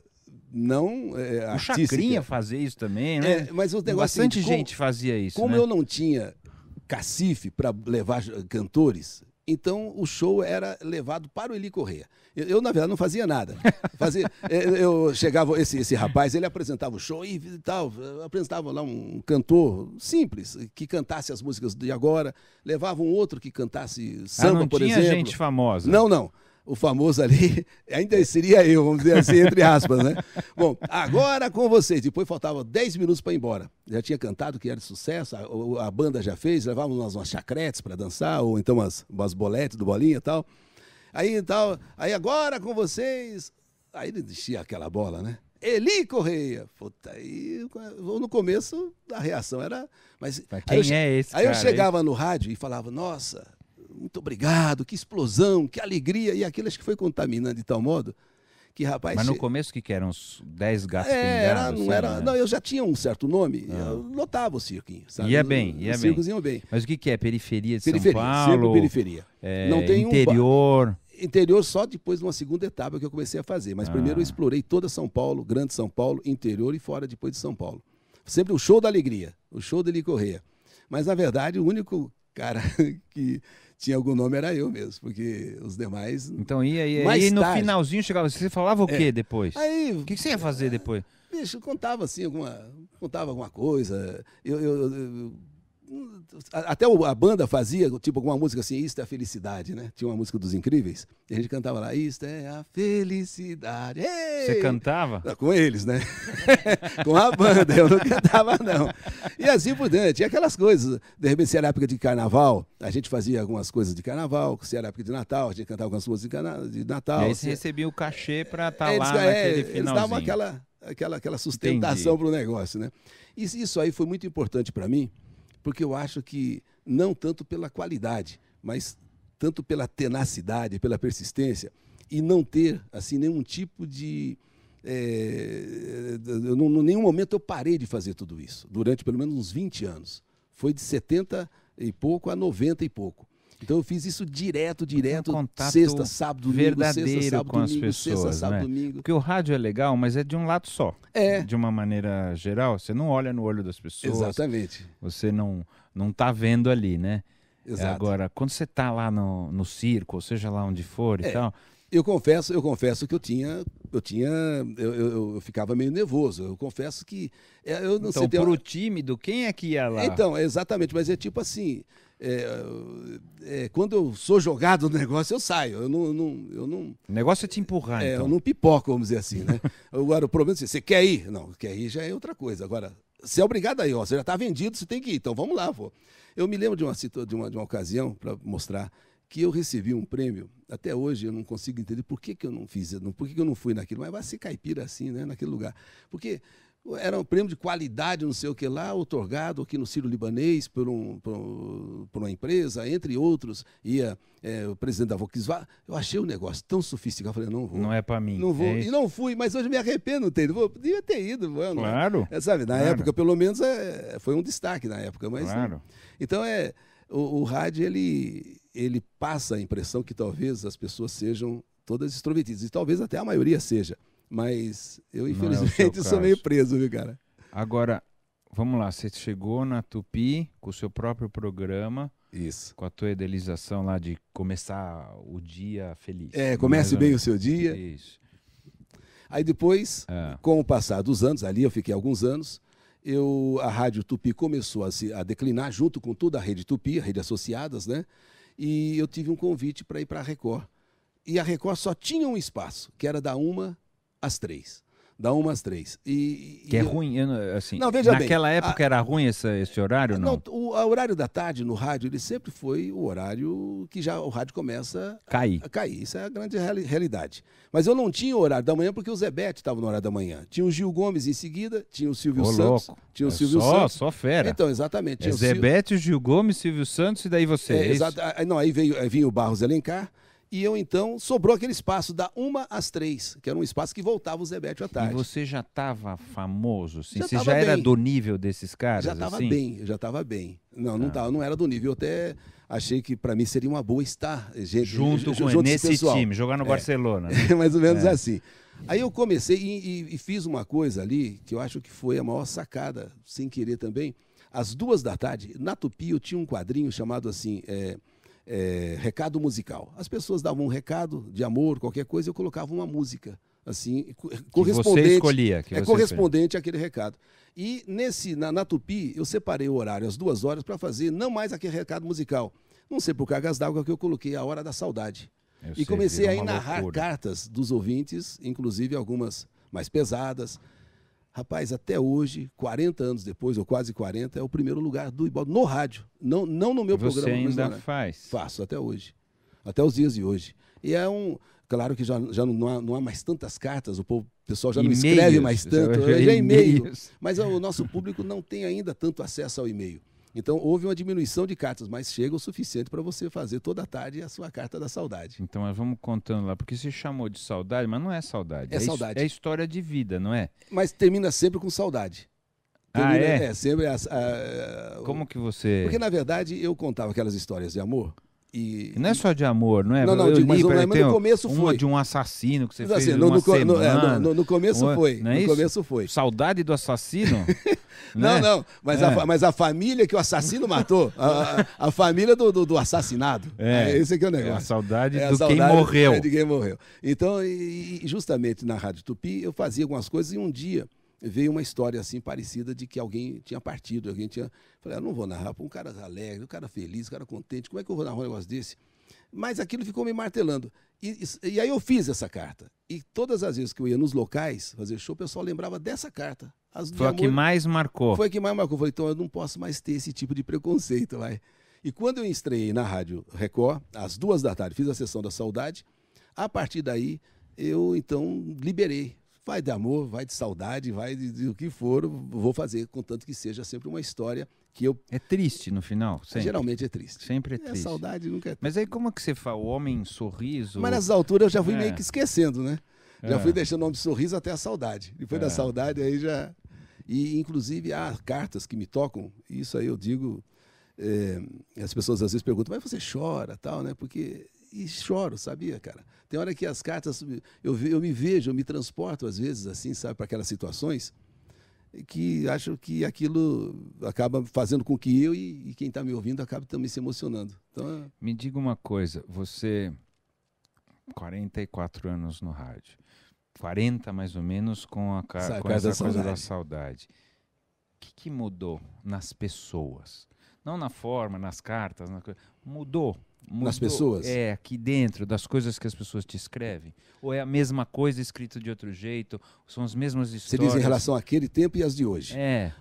Não o Chacrinha fazia isso também, né? Mas o negócio bastante gente fazia isso, como né? eu não tinha cacife para levar cantores, então o show era levado para o Eli Correia. Eu na verdade, não fazia nada. Eu chegava, esse rapaz, ele apresentava o show e tal, apresentava lá um cantor simples, que cantasse as músicas de agora, levava um outro que cantasse samba, por exemplo. Não tinha gente famosa? Não. O famoso ali ainda seria eu, vamos dizer assim, entre aspas, né? Bom, agora com vocês. Depois faltava 10 minutos para ir embora. Já tinha cantado, que era de sucesso, a banda já fez, levávamos umas chacretes para dançar, ou então umas boletes do Bolinha e tal. Aí agora com vocês... Aí ele descia aquela bola, né? Eli Correia. Puta, aí no começo a reação era... Mas, quem é esse cara? Aí eu chegava no rádio e falava, nossa... Muito obrigado, que explosão, que alegria. E aquilo acho que foi contaminando de tal modo que, rapaz... Mas no começo o que eram uns 10 gatos pingados? Não, eu já tinha um certo nome, eu lotava o cirquinho. Sabe? Ia bem. Os circos iam bem. Mas o que é? Periferia de São Circo Paulo? Periferia. Não tem interior? Interior só depois de uma segunda etapa que eu comecei a fazer. Mas primeiro eu explorei toda São Paulo, Grande São Paulo, interior e fora depois de São Paulo. Sempre o show da alegria, o show de Eli Correia. Mas, na verdade, o único cara que... tinha algum nome, era eu mesmo, porque os demais... Então aí no finalzinho chegava, você falava o quê depois? Aí, o que você ia fazer depois? Bicho, contava assim, alguma coisa, até a banda fazia, tipo, alguma música assim, Isto é a Felicidade, né? Tinha uma música dos Incríveis, e a gente cantava lá, Isto é a Felicidade. Ei! Você cantava? Com eles, né? Com a banda, eu não cantava, não. E assim por diante, tinha aquelas coisas. De repente, se era época de carnaval, a gente fazia algumas coisas de carnaval, se era época de Natal, a gente cantava algumas músicas de Natal. E aí você recebia o cachê para estar lá naquele finalzinho. Eles davam aquela sustentação para o negócio, né? E isso aí foi muito importante para mim, porque eu acho que não tanto pela qualidade, mas tanto pela tenacidade, pela persistência, e não ter assim nenhum tipo de... em nenhum momento eu parei de fazer tudo isso, durante pelo menos uns 20 anos. Foi de 70 e pouco a 90 e pouco. Então eu fiz isso direto, sexta, sábado, domingo, verdadeiro sexta, sábado, com as domingo, pessoas, sexta, sábado, né? domingo. Porque o rádio é legal, mas é de um lado só. De uma maneira geral, você não olha no olho das pessoas. Exatamente. Você não tá vendo ali, né? Exato. Agora, quando você tá lá no circo, ou seja lá onde for e tal... Eu confesso que eu ficava meio nervoso. Eu confesso que... eu não sei, pro tímido, quem é que ia lá? Então, exatamente, mas é tipo assim... quando eu sou jogado no negócio, eu saio. Eu não... O negócio é te empurrar, então. Eu não pipoco, vamos dizer assim, né? Agora, o problema é assim, você quer ir? Não, quer ir já é outra coisa. Agora, você é obrigado a ir, você já está vendido, você tem que ir. Então, vamos lá, pô. Eu me lembro de uma ocasião, para mostrar, que eu recebi um prêmio. Até hoje eu não consigo entender por que eu não fiz, por que eu não fui naquilo. Mas vai ser caipira assim, né? Naquele lugar. Porque Era um prêmio de qualidade, não sei o que lá, outorgado aqui no Sírio-Libanês por uma empresa, entre outros. Ia o presidente da Volkswagen. Eu achei o negócio tão sofisticado. Eu falei, não vou. Não é para mim. Não vou. E não fui, mas hoje me arrependo, não ter ido. Podia ter ido. Claro. Sabe, na claro. época, pelo menos, foi um destaque na época. Mas, claro. Então, o rádio, ele passa a impressão que talvez as pessoas sejam todas extrovertidas. E talvez até a maioria seja. Mas eu, infelizmente, sou meio preso, viu, cara? Agora, vamos lá. Você chegou na Tupi com o seu próprio programa. Isso. Com a tua idealização lá de começar o dia feliz. Comece bem o seu dia. Isso. Aí depois, com o passar dos anos, ali eu fiquei alguns anos, a Rádio Tupi começou a declinar junto com toda a Rede Tupi, a Rede Associadas, né? E eu tive um convite para ir para a Record. E a Record só tinha um espaço, que era da 1 às 3. Da 1 às 3. Que é ruim, assim, não, veja naquela época era ruim esse horário, não? Não, o horário da tarde no rádio, ele sempre foi o horário que já o rádio começa a cair. Isso é a grande realidade. Mas eu não tinha o horário da manhã porque o Zé Bete estava no horário da manhã. Tinha o Gil Gomes em seguida, tinha o Silvio Santos. Louco. Tinha o Silvio Santos. Só fera. Então, exatamente. Tinha Zé Bete, o Gil Gomes, Silvio Santos e daí você. Exato. Não, aí vinha o Barros Alencar. E eu, então, sobrou aquele espaço da 1 às 3, que era um espaço que voltava o Zé Bete à tarde. E você já estava famoso? Assim? Você já era do nível desses caras? Já estava assim? bem, já estava bem. Não era do nível. Eu até achei que para mim seria uma boa estar junto nesse time, jogar no Barcelona. Né? Mais ou menos assim. Aí eu comecei e fiz uma coisa ali que eu acho que foi a maior sacada, sem querer também. Às 2 da tarde, na Tupi, eu tinha um quadrinho chamado assim... recado musical. As pessoas davam um recado de amor, qualquer coisa, eu colocava uma música, assim, correspondente. Você escolhia. Correspondente àquele recado. E na Tupi, eu separei o horário às 2 horas para fazer não mais aquele recado musical. Não sei por cargas d'água que eu coloquei a Hora da Saudade. E comecei a narrar cartas dos ouvintes, inclusive algumas mais pesadas. Rapaz, até hoje, 40 anos depois, ou quase 40, é o primeiro lugar do Ibope no rádio. Não no meu programa. Você ainda faz? Faço, até hoje. Até os dias de hoje. E claro que já não há mais tantas cartas, o pessoal já não escreve mais tanto, já é e-mail. Mas o nosso público não tem ainda tanto acesso ao e-mail. Então, houve uma diminuição de cartas, mas chega o suficiente para você fazer toda a tarde a sua carta da saudade. Então, nós vamos contando lá, porque você chamou de saudade, mas não é saudade. É saudade. É história de vida, não é? Mas termina sempre com saudade. Sempre Como que você... Porque, na verdade, eu contava aquelas histórias de amor. Não é só de amor, não é? Não, mas no começo foi. De um assassino que você fez assim, no começo foi. Não é no começo foi. Saudade do assassino? Não, mas a família que o assassino matou, a família do assassinado. Esse aqui é o negócio. A saudade quem morreu. De quem morreu. Então, justamente na Rádio Tupi, eu fazia algumas coisas e um dia veio uma história assim parecida de que alguém tinha partido, Falei, eu não vou narrar para um cara alegre, um cara feliz, um cara contente, como é que eu vou narrar um negócio desse? Mas aquilo ficou me martelando. E aí eu fiz essa carta. E todas as vezes que eu ia nos locais fazer show, o pessoal lembrava dessa carta. Foi a que mais marcou. Foi a que mais marcou. Falei, então eu não posso mais ter esse tipo de preconceito. Vai. E quando eu estreiei na Rádio Record, às 2 da tarde, fiz a sessão da saudade, a partir daí eu então liberei. Vai de amor, vai de saudade, vai de o que for, vou fazer, contanto que seja sempre uma história que eu... É triste no final, sempre. Geralmente é triste. Sempre é triste. Saudade nunca é triste. Mas aí como é que você fala? O homem sorriso... Mas nessas alturas eu já fui meio que esquecendo, né? Já fui deixando o nome de sorriso até a saudade. Depois da saudade aí já... E inclusive há cartas que me tocam, isso aí eu digo... as pessoas às vezes perguntam, mas você chora, tal, né? Porque... E choro, sabia, cara? Tem hora que as cartas, eu me vejo, eu me transporto às vezes, assim, sabe, para aquelas situações, que acho que aquilo acaba fazendo com que eu e quem está me ouvindo acabe também se emocionando. Então, me diga uma coisa, você, 44 anos no rádio, 40 mais ou menos com essa coisa da saudade. O que mudou nas pessoas? Não na forma, nas cartas, mudou. Nas pessoas? Aqui dentro, das coisas que as pessoas te escrevem? Ou é a mesma coisa escrita de outro jeito? São as mesmas histórias? Você diz em relação àquele tempo e às de hoje?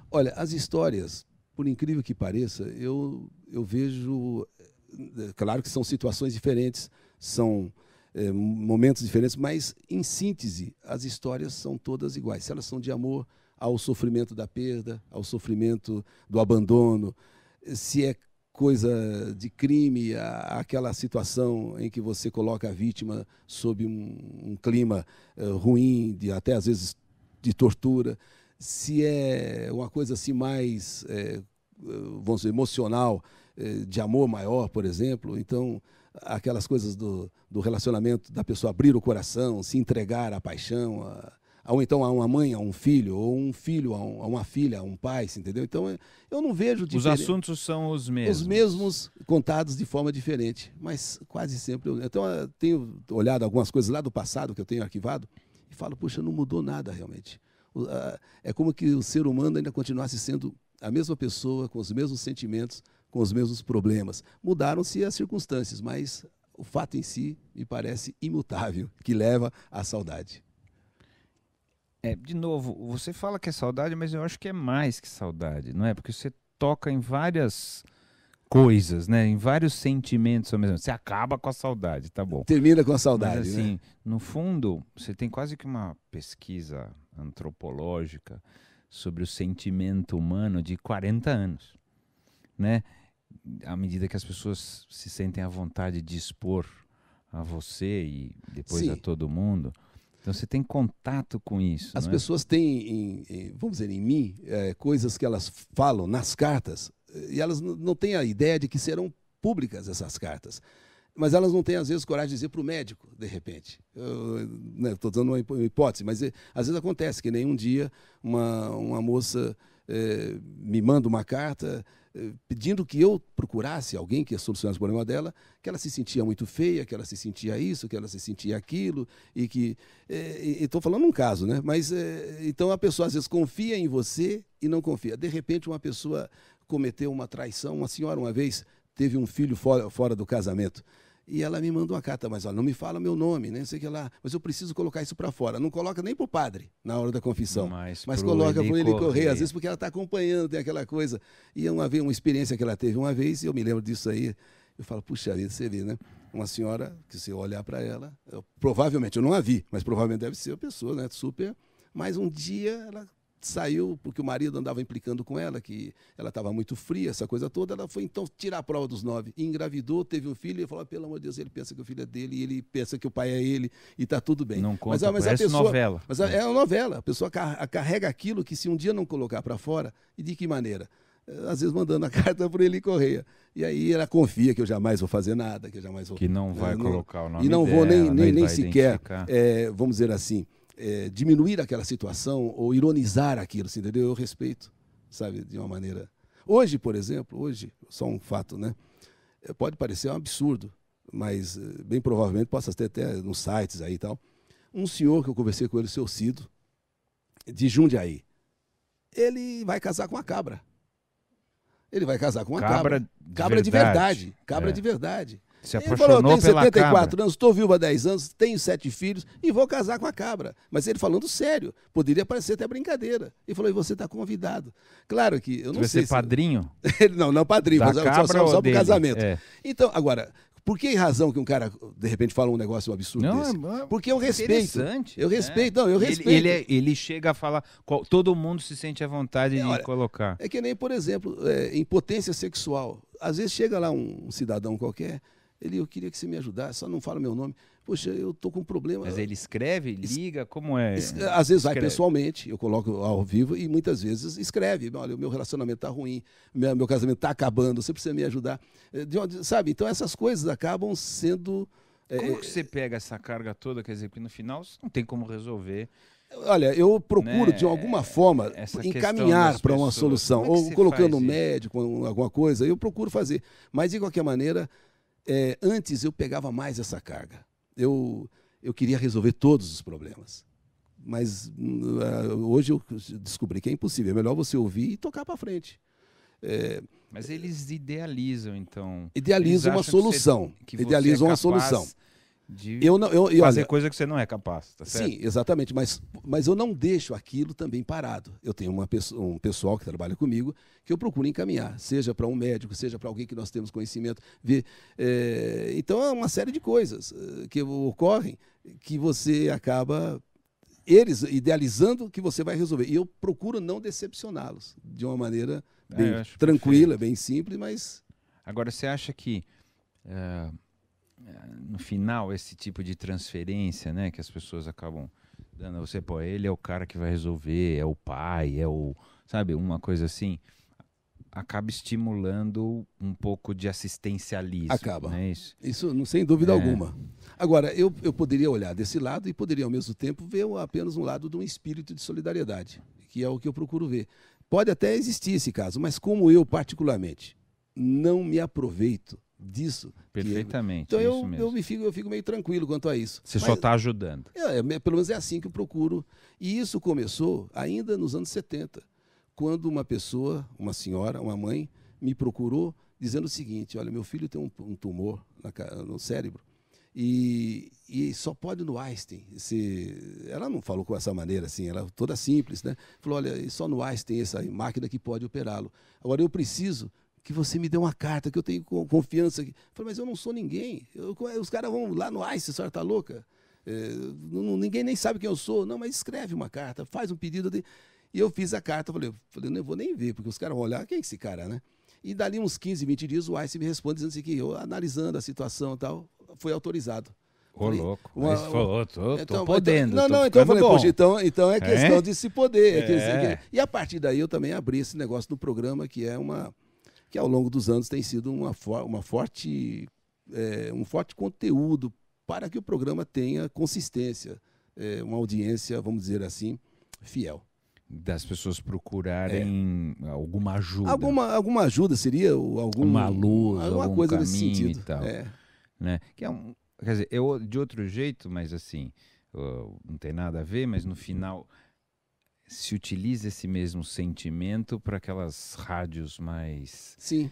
Olha, as histórias, por incrível que pareça, eu vejo... Claro que são situações diferentes, são momentos diferentes, mas, em síntese, as histórias são todas iguais. Se elas são de amor, ao sofrimento da perda, ao sofrimento do abandono, se é coisa de crime, aquela situação em que você coloca a vítima sob um clima ruim, até às vezes de tortura, se é uma coisa assim mais, vamos dizer, emocional, de amor maior, por exemplo. Então, aquelas coisas do relacionamento, da pessoa abrir o coração, se entregar à paixão, ou então a uma mãe, a um filho, ou um filho a uma filha, a um pai, entendeu? Então, eu não vejo diferença. Os assuntos são os mesmos. Os mesmos, contados de forma diferente, mas quase sempre. Então, eu tenho olhado algumas coisas lá do passado que eu tenho arquivado e falo, puxa, não mudou nada realmente. É como que o ser humano ainda continuasse sendo a mesma pessoa, com os mesmos sentimentos, com os mesmos problemas. Mudaram-se as circunstâncias, mas o fato em si me parece imutável, que leva à saudade. De novo, você fala que é saudade, mas eu acho que é mais que saudade, não é? Porque você toca em várias coisas, né? Em vários sentimentos ao mesmo tempo. Você acaba com a saudade, tá bom. Termina com a saudade, mas, assim, né? No fundo, você tem quase que uma pesquisa antropológica sobre o sentimento humano de 40 anos, né? À medida que as pessoas se sentem à vontade de expor a você e depois Sim. a todo mundo. Então você tem contato com isso. As pessoas têm, vamos dizer, em mim, coisas que elas falam nas cartas e elas não têm a ideia de que serão públicas essas cartas. Mas elas não têm, às vezes, coragem de dizer para o médico, de repente. Estou dando uma hipótese, mas às vezes acontece que nem um dia uma moça me manda uma carta pedindo que eu procurasse alguém que ia solucionar o problema dela, que ela se sentia muito feia, que ela se sentia isso, que ela se sentia aquilo, e que... Estou falando um caso, né? Mas, então, a pessoa, às vezes, confia em você e não confia. De repente, uma pessoa cometeu uma traição. Uma senhora, uma vez, teve um filho fora do casamento. E ela me manda uma carta, mas olha, não me fala meu nome, nem sei o que lá, mas eu preciso colocar isso para fora. Não coloca nem para o padre na hora da confissão, mas coloca para ele correr, às vezes porque ela está acompanhando, tem aquela coisa. E uma experiência que ela teve uma vez, e eu me lembro disso aí, eu falo, puxa vida, você vê, né? Uma senhora, que se eu olhar para ela, provavelmente, eu não a vi, mas provavelmente deve ser uma pessoa, né? Super, mas um dia ela saiu porque o marido andava implicando com ela, que ela estava muito fria, essa coisa toda. Ela foi então tirar a prova dos 9, e engravidou, teve um filho, e falou, pelo amor de Deus, ele pensa que o filho é dele, e ele pensa que o pai é ele, e está tudo bem. Não conta, mas a pessoa, novela. Mas é uma novela, a pessoa carrega aquilo que se um dia não colocar para fora, e de que maneira? Às vezes mandando a carta para ele correr. E aí ela confia que eu jamais vou fazer nada, que eu jamais vou... Que não vai colocar o nome dela. E não vou nem sequer, vamos dizer assim, diminuir aquela situação ou ironizar aquilo, assim, entendeu? Eu respeito, sabe, de uma maneira... Hoje, por exemplo, só um fato, né? Pode parecer um absurdo, mas bem provavelmente possa ter até nos sites aí e tal. Um senhor que eu conversei com ele, o seu Cido, de Jundiaí, ele vai casar com uma cabra. Ele vai casar com uma cabra. Cabra de verdade. Cabra de verdade. Se apaixonou pela cabra. Eu tenho 74 anos, estou viúva há 10 anos, tenho 7 filhos e vou casar com a cabra. Mas ele falando sério, poderia parecer até brincadeira. Ele falou, e você está convidado. Claro que eu não sei se... padrinho? Não padrinho, mas só para o casamento. Então, agora, por que razão que um cara, de repente, fala um negócio absurdo desse? Porque eu respeito. Eu respeito, eu respeito. Ele chega a falar, todo mundo se sente à vontade de colocar. É que nem, por exemplo, impotência sexual. Às vezes chega lá um cidadão qualquer... eu queria que você me ajudasse, só não fala meu nome. Poxa, eu estou com um problema. Mas ele escreve, liga, como é? Às vezes vai pessoalmente, eu coloco ao vivo, e muitas vezes escreve. Olha, o meu relacionamento está ruim, meu casamento está acabando, você precisa me ajudar. Sabe? Então essas coisas acabam sendo... Como que você pega essa carga toda? Quer dizer, que no final você não tem como resolver. Olha, eu procuro, de alguma forma, encaminhar para uma solução. Ou colocando um médico, alguma coisa, eu procuro fazer. Mas, de qualquer maneira... antes eu pegava mais essa carga. Eu queria resolver todos os problemas. Mas hoje eu descobri que é impossível. É melhor você ouvir e tocar para frente. Mas eles idealizam, então. Idealizam uma solução. Idealizam uma solução. De fazer coisa que você não é capaz, tá certo? Sim, exatamente, mas eu não deixo aquilo também parado. Eu tenho um pessoal que trabalha comigo que eu procuro encaminhar, seja para um médico, seja para alguém que nós temos conhecimento. Então é uma série de coisas que ocorrem que você acaba eles idealizando que você vai resolver. E eu procuro não decepcioná-los de uma maneira bem tranquila, perfeito, bem simples, mas... Agora, você acha que no final esse tipo de transferência, né, que as pessoas acabam dando a você, pô, ele é o cara que vai resolver, é o pai, é o... Sabe, uma coisa assim, acaba estimulando um pouco de assistencialismo. Acaba. Não é isso não, sem dúvida alguma. Agora, eu poderia olhar desse lado e poderia, ao mesmo tempo, ver apenas um lado de um espírito de solidariedade, que é o que eu procuro ver. Pode até existir esse caso, mas como eu, particularmente, não me aproveito disso... Perfeitamente, então isso mesmo. Eu fico meio tranquilo quanto a isso. Você só está ajudando. Pelo menos é assim que eu procuro. E isso começou ainda nos anos 70, quando uma pessoa, uma senhora, uma mãe, me procurou dizendo o seguinte: olha, meu filho tem um tumor no cérebro e só pode no Einstein. Ela não falou com essa maneira assim, ela toda simples, né? Falou, olha, só no Einstein tem essa máquina que pode operá-lo. Agora eu preciso que você me dê uma carta, que eu tenho confiança. Eu falei, mas eu não sou ninguém. Os caras vão lá no Einstein, a senhora está louca? Ninguém nem sabe quem eu sou. Não, mas escreve uma carta, faz um pedido. E eu fiz a carta, falei, não vou nem ver, porque os caras vão olhar, quem é esse cara, né? E dali uns 15, 20 dias, o Einstein me responde dizendo assim, que eu, analisando a situação e tal, foi autorizado. Ô, louco. Mas falou, tô podendo. Então eu falei, poxa, então é questão de se poder. E a partir daí eu também abri esse negócio do programa, que ao longo dos anos tem sido um forte conteúdo para que o programa tenha consistência, uma audiência, vamos dizer assim, fiel. Das pessoas procurarem alguma ajuda. Alguma ajuda seria uma luz, alguma algum coisa caminho nesse sentido. E tal. Né? Que quer dizer, eu de outro jeito, mas assim, não tem nada a ver, mas no final se utiliza esse mesmo sentimento para aquelas rádios mais... Sim.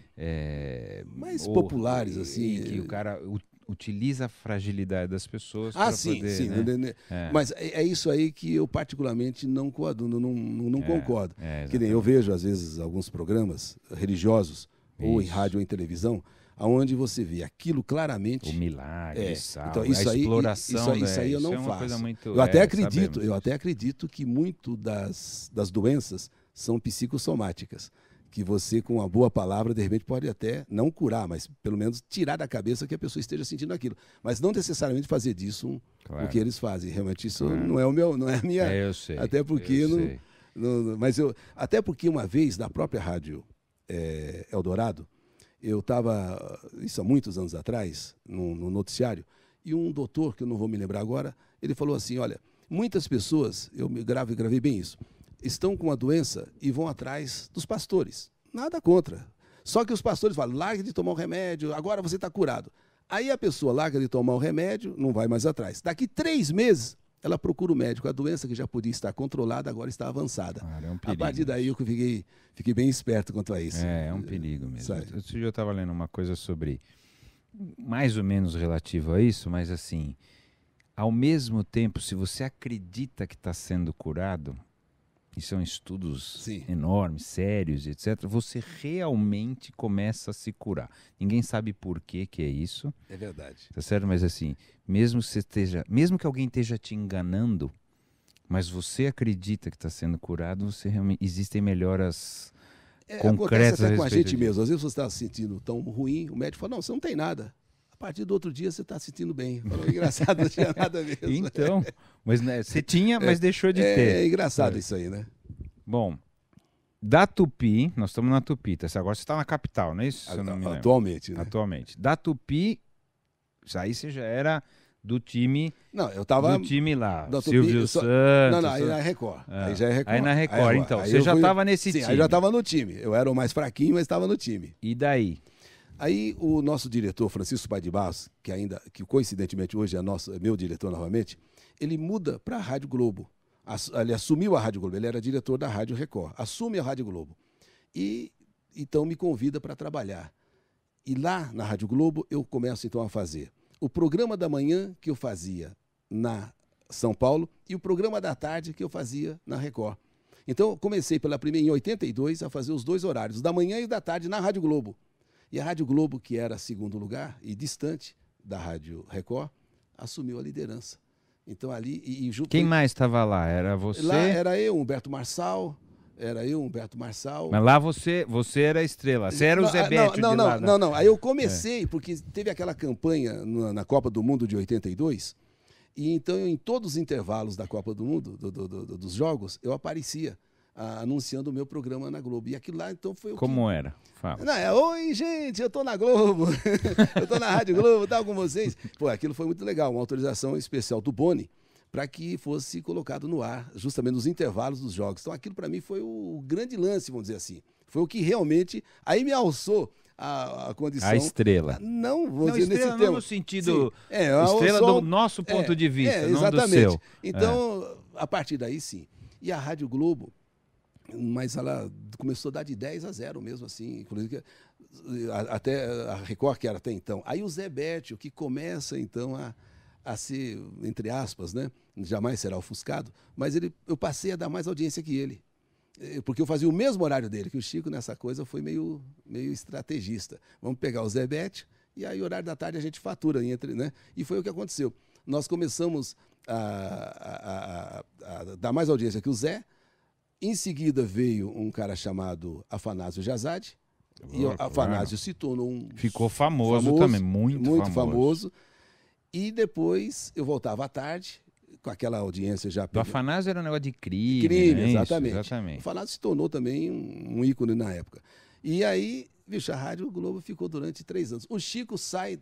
Mais populares, assim. Que o cara utiliza a fragilidade das pessoas para poder... Sim. Né? Mas é isso aí que eu particularmente não coaduno, não concordo. Que nem eu vejo, às vezes, alguns programas religiosos, ou em rádio ou em televisão, onde você vê aquilo claramente... O milagre, então, a exploração. Isso aí eu não faço. Uma coisa muito, eu até acredito que muito das doenças são psicossomáticas, que você, com uma boa palavra, de repente pode até não curar, mas pelo menos tirar da cabeça que a pessoa esteja sentindo aquilo. Mas não necessariamente fazer disso o que eles fazem. Realmente isso não é a minha... eu sei. Até porque... até porque uma vez, na própria rádio Eldorado, eu estava, isso há muitos anos atrás, no noticiário, e um doutor, que eu não vou me lembrar agora, ele falou assim, olha, muitas pessoas, eu gravei bem isso, estão com uma doença e vão atrás dos pastores. Nada contra. Só que os pastores falam, larga de tomar o remédio, agora você está curado. Aí a pessoa larga de tomar o remédio, não vai mais atrás. Daqui 3 meses, ela procura o médico. A doença que já podia estar controlada, agora está avançada. Cara, é um perigo. A partir daí eu fiquei bem esperto quanto a isso. É um perigo mesmo. Outro dia eu estava lendo uma coisa sobre, mais ou menos relativo a isso, mas assim, ao mesmo tempo, se você acredita que está sendo curado, e são estudos enormes, sérios, etc., você realmente começa a se curar. Ninguém sabe por que é isso. É verdade. Tá certo? Mas assim, mesmo que alguém esteja te enganando, mas você acredita que está sendo curado, existem melhoras concretas. Acontece até com a gente mesmo. Às vezes você está se sentindo tão ruim, o médico fala, não, você não tem nada. A partir do outro dia você está se sentindo bem. Falou, engraçado, não tinha nada mesmo. Então, mas né, você tinha, mas deixou de ter. É engraçado isso aí, né? Bom, da Tupi, nós estamos na Tupi, agora você está na capital, não é isso? Atualmente, né? Atualmente. Da Tupi, aí você já era do time... Não, eu estava... Do time lá, Tupi, Silvio Santos... Não, aí na Record. Aí já é Record. Aí na Record, então. Você já estava nesse time. Aí já estava no time. Eu era o mais fraquinho, mas estava no time. E daí? Aí o nosso diretor, Francisco Pai de Barros, que coincidentemente hoje é meu diretor novamente, ele muda para a Rádio Globo. Ele assumiu a Rádio Globo, ele era diretor da Rádio Record, assume a Rádio Globo. E então me convida para trabalhar. E lá na Rádio Globo eu começo então a fazer o programa da manhã que eu fazia na São Paulo e o programa da tarde que eu fazia na Record. Então eu comecei pela primeira, em 82, a fazer os 2 horários, da manhã e da tarde na Rádio Globo. E a Rádio Globo, que era segundo lugar e distante da Rádio Record, assumiu a liderança. Então ali... Quem mais estava lá? Era você? Lá era eu, Humberto Marçal. Mas lá você era a estrela. Você era o Zebete de lá. Não. Aí eu comecei, porque teve aquela campanha na Copa do Mundo de 82, e então em todos os intervalos da Copa do Mundo, dos jogos, eu aparecia anunciando o meu programa na Globo. E aquilo lá, então, foi o Como era? Fala. Não, oi, gente, eu tô na Globo, eu tô na Rádio Globo, tal, com vocês. Pô, aquilo foi muito legal, uma autorização especial do Boni, para que fosse colocado no ar, justamente nos intervalos dos jogos. Então aquilo para mim foi o grande lance, vamos dizer assim. Foi o que realmente aí me alçou a condição... A estrela. Não, vamos dizer estrela nesse termo. Não no sentido... a estrela do nosso ponto de vista, não do seu. Então, a partir daí, sim. E a Rádio Globo, mas ela começou a dar de 10-0 mesmo, assim, inclusive até a Record, que era até então. Aí o Zebete, que começa, então, a ser, entre aspas, né? Jamais será ofuscado, mas eu passei a dar mais audiência que ele. Porque eu fazia o mesmo horário dele, que o Chico nessa coisa foi meio estrategista. Vamos pegar o Zebete e aí o horário da tarde a gente fatura, né? E foi o que aconteceu. Nós começamos a dar mais audiência que o Zé. Em seguida veio um cara chamado Afanásio Jazade, e o Afanásio se tornou Ficou famoso também, muito famoso. E depois eu voltava à tarde, com aquela audiência já... Do Afanásio era um negócio de crime, né? Exatamente. O Afanásio se tornou também um ícone na época. E aí, bicho, a Rádio Globo ficou durante 3 anos. O Chico sai...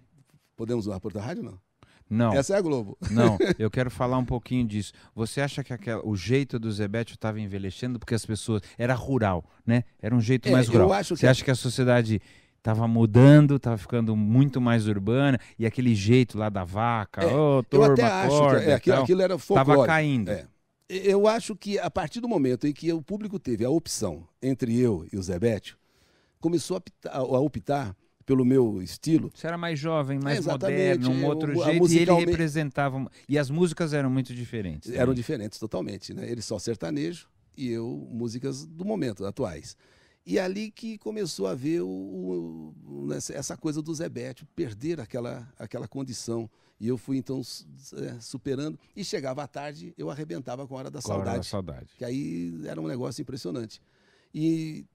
Podemos usar por da rádio, não? Não. Essa é a Globo. Não, eu quero falar um pouquinho disso. Você acha que o jeito do Zebete estava envelhecendo porque as pessoas... Era rural, né? Era um jeito mais rural. Você acha que a sociedade... Estava mudando, estava ficando muito mais urbana, e aquele jeito lá da vaca, eu até acho que aquilo era folclore. Estava caindo. Eu acho que a partir do momento em que o público teve a opção entre eu e o Zebete, começou a optar pelo meu estilo. Você era mais jovem, mais moderno, um outro jeito, e ele representava... E as músicas eram muito diferentes. Também. Eram diferentes totalmente, né? Ele só sertanejo e eu músicas do momento, atuais. E ali que começou a ver essa coisa do Zebete, perder aquela condição. E eu fui, então, superando. E chegava à tarde, eu arrebentava com a Hora da Saudade. Hora da Saudade. Que aí era um negócio impressionante. E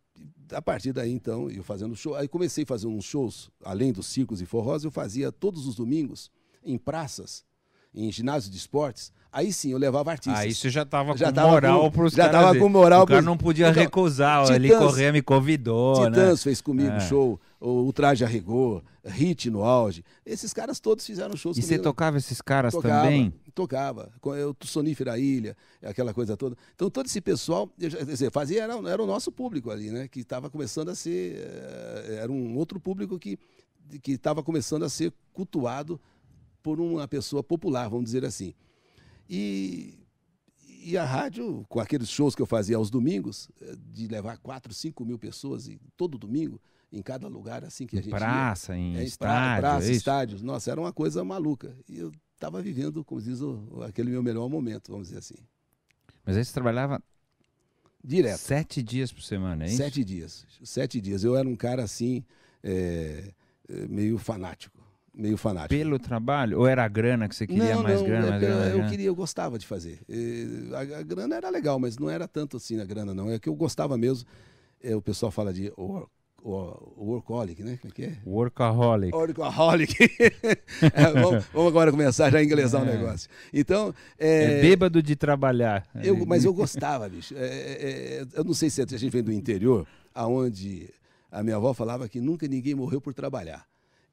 a partir daí, então, eu fazendo show. Aí comecei a fazer uns shows, além dos circos e forrós, eu fazia todos os domingos em praças, em ginásios de esportes. Aí sim, eu levava artistas. Aí você já estava com moral para os caras. Já estava com moral. O cara não podia recusar. Titãs, ele Corrêa me convidou, Titãs fez comigo show, o Traje a Rigor, Hit no auge. Esses caras todos fizeram shows comigo. E você tocava esses caras também? Tocava. Eu sonífera ilha, aquela coisa toda. Então todo esse pessoal, fazia, era o nosso público ali, né? Que estava começando a ser... Era um outro público que estava começando a ser cultuado por uma pessoa popular, vamos dizer assim. E a rádio, com aqueles shows que eu fazia aos domingos, de levar 4, 5 mil pessoas todo domingo, em cada lugar assim que a gente praça, ia. Em estádio. Praça, estádios. Nossa, era uma coisa maluca. E eu estava vivendo, como diz, aquele meu melhor momento, vamos dizer assim. Mas aí você trabalhava... Direto. 7 dias por semana, é isso? 7 dias. 7 dias. Eu era um cara assim, meio fanático. Pelo trabalho? Ou era a grana que você queria mais grana? Eu gostava de fazer. A grana era legal, mas não era tanto assim a grana, não. É que eu gostava mesmo. O pessoal fala de workaholic, né? Como é que é? Workaholic. Vamos agora começar já a inglesar o negócio. Então... bêbado de trabalhar. Mas eu gostava, bicho. Eu não sei se a gente vem do interior, aonde a minha avó falava que nunca ninguém morreu por trabalhar.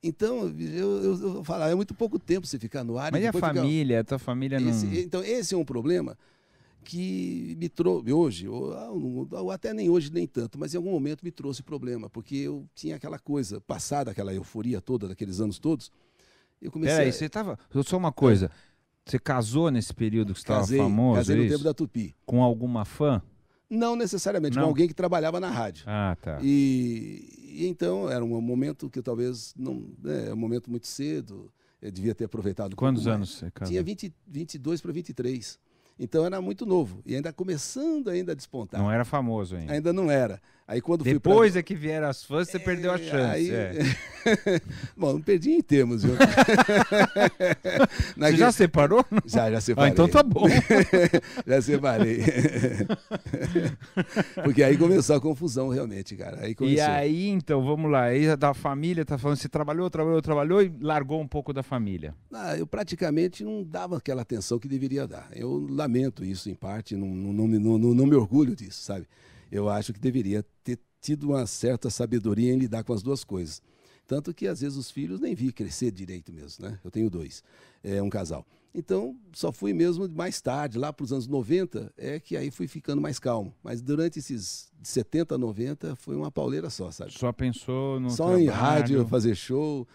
Então, eu falava, é muito pouco tempo você ficar no ar. Mas e a família? A tua família não... Então, esse é um problema que me trouxe hoje, ou até nem hoje, nem tanto, mas em algum momento me trouxe problema, porque eu tinha aquela coisa, passada aquela euforia toda, daqueles anos todos, eu comecei... Peraí, você estava... Só uma coisa, você casou nesse período que você estava famoso? Casei no tempo da Tupi. Com alguma fã? Não necessariamente, com alguém que trabalhava na rádio. Ah, tá. E então era um momento que talvez não... É um momento muito cedo, eu devia ter aproveitado. Quantos anos você casou? Tinha 22 para 23. Então era muito novo e ainda começando ainda a despontar. Não era famoso ainda. Ainda não era. Aí quando depois é que vieram as fãs, você perdeu a chance. Aí... Bom, não perdi em termos, viu? Você já separou? Já separei. Então tá bom. Já separei. Porque aí começou a confusão, realmente, cara. Aí começou. E aí, então, vamos lá. Aí da família, tá falando, você trabalhou e largou um pouco da família. Eu praticamente não dava aquela atenção que deveria dar. Eu lamento isso, em parte, não me orgulho disso, sabe? Eu acho que deveria ter tido uma certa sabedoria em lidar com as duas coisas. Tanto que, às vezes, os filhos nem vi crescer direito mesmo, né? Eu tenho 2, um casal. Então, só fui mesmo mais tarde, lá para os anos 90, que aí fui ficando mais calmo. Mas durante esses 70, 90, foi uma pauleira só, sabe? Só pensou no Só trabalho. Em rádio, fazer show.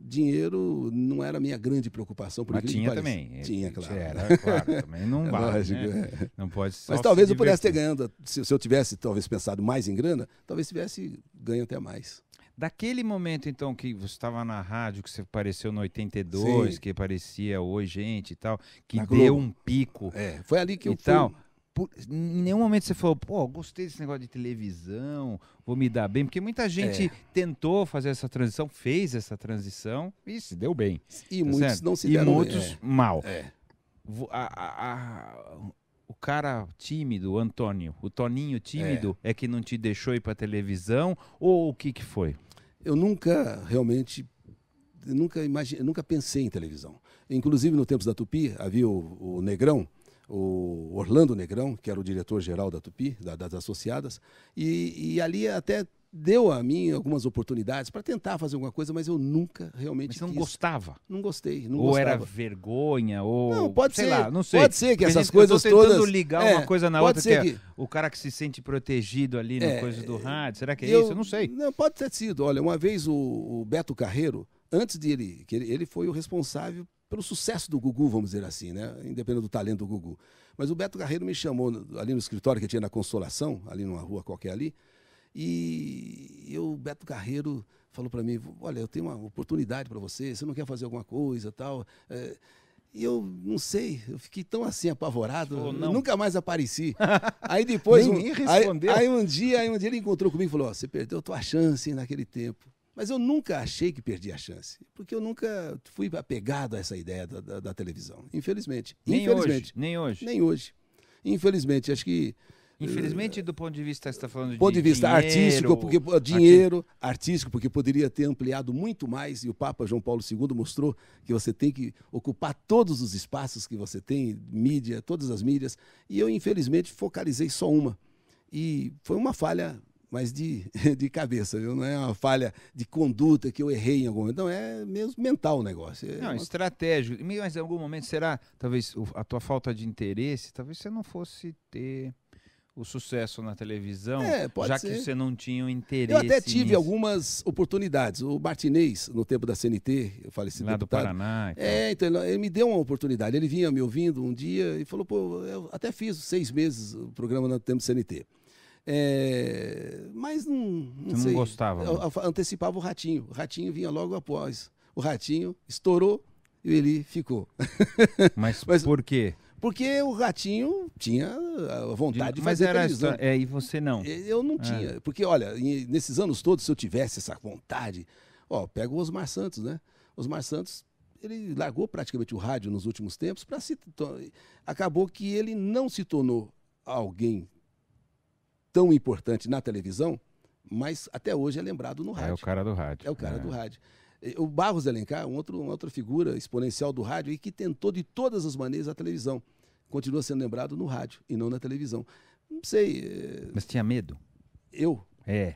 Dinheiro não era a minha grande preocupação. Mas tinha também. Tinha, claro. Era, claro, também não vale, lógico, né? Não pode só Mas talvez eu divertir. pudesse ter ganhado, se eu tivesse talvez pensado mais em grana, talvez tivesse ganho até mais. Daquele momento, então, que você estava na rádio, que você apareceu no 82, Sim. que aparecia Oi, gente e tal, que Na deu Globo. um pico Foi ali que e eu tal. Em nenhum momento você falou, pô, gostei desse negócio de televisão, vou me dar bem, porque muita gente tentou fazer essa transição, fez essa transição e se deu bem. E tá muitos certo? não se E deram muitos bem. mal. É. O cara tímido, o Antônio, o Toninho tímido, é que não te deixou ir pra televisão, ou o que foi? Eu nunca realmente, nunca pensei em televisão. Inclusive no Tempos da Tupi, havia o Negrão, o Orlando Negrão, que era o diretor-geral da Tupi, das associadas, e ali até deu a mim algumas oportunidades para tentar fazer alguma coisa, mas eu nunca realmente Mas você não quis. gostava? Não gostei, não Ou gostava. era vergonha, ou Não, pode sei ser, lá, não sei. Pode ser que Porque essas eu coisas tô tentando todas ligar uma coisa na pode outra, ser que é o cara que se sente protegido ali na coisa do rádio. Será que é isso? Eu não sei. Não, pode ter sido. Olha, uma vez o Beto Carreiro, antes de ele foi o responsável pelo sucesso do Gugu, vamos dizer assim, né? Independente do talento do Gugu. Mas o Beto Carreiro me chamou ali no escritório que tinha na Consolação, ali numa rua qualquer ali, e o Beto Carreiro falou para mim, olha, eu tenho uma oportunidade para você não quer fazer alguma coisa, tal? E eu não sei, eu fiquei tão assim apavorado, nunca mais apareci. Aí depois nem respondeu. Aí um dia ele encontrou comigo e falou, você perdeu a tua chance naquele tempo. Mas eu nunca achei que perdi a chance, porque eu nunca fui apegado a essa ideia da televisão, infelizmente. Nem hoje. Nem hoje. Infelizmente, acho que... Infelizmente, do ponto de vista, você está falando de ponto de vista dinheiro, artístico, porque poderia ter ampliado muito mais, e o Papa João Paulo II mostrou que você tem que ocupar todos os espaços que você tem, mídia, todas as mídias, e eu, infelizmente, focalizei só uma. E foi uma falha, mas de cabeça, viu? Não é uma falha de conduta que eu errei em algum momento, não, é mesmo mental o negócio. Não, estratégico. Mas em algum momento, será, talvez, a tua falta de interesse, talvez você não fosse ter o sucesso na televisão, já que você não tinha o interesse. Eu até tive nisso. algumas oportunidades. O Martinez, no tempo da CNT, eu faleci lá deputado, do Paraná. Então ele me deu uma oportunidade. Ele vinha me ouvindo um dia e falou, pô, eu até fiz 6 meses o programa no tempo da CNT. Mas não sei. Não gostava. Eu antecipava o Ratinho. O Ratinho vinha logo após. O Ratinho estourou e ele ficou. Mas por quê? Porque o Ratinho tinha a vontade de fazer televisão. E você não? Eu não tinha. Porque, olha, nesses anos todos, se eu tivesse essa vontade... pega o Osmar Santos, né? Osmar Santos, ele largou praticamente o rádio nos últimos tempos para se... Acabou que ele não se tornou alguém tão importante na televisão, mas até hoje é lembrado no rádio. É o cara do rádio. É o cara do rádio. O Barros de Alencar, uma outra figura exponencial do rádio e que tentou de todas as maneiras a televisão. Continua sendo lembrado no rádio e não na televisão. Não sei. Mas tinha medo? Eu?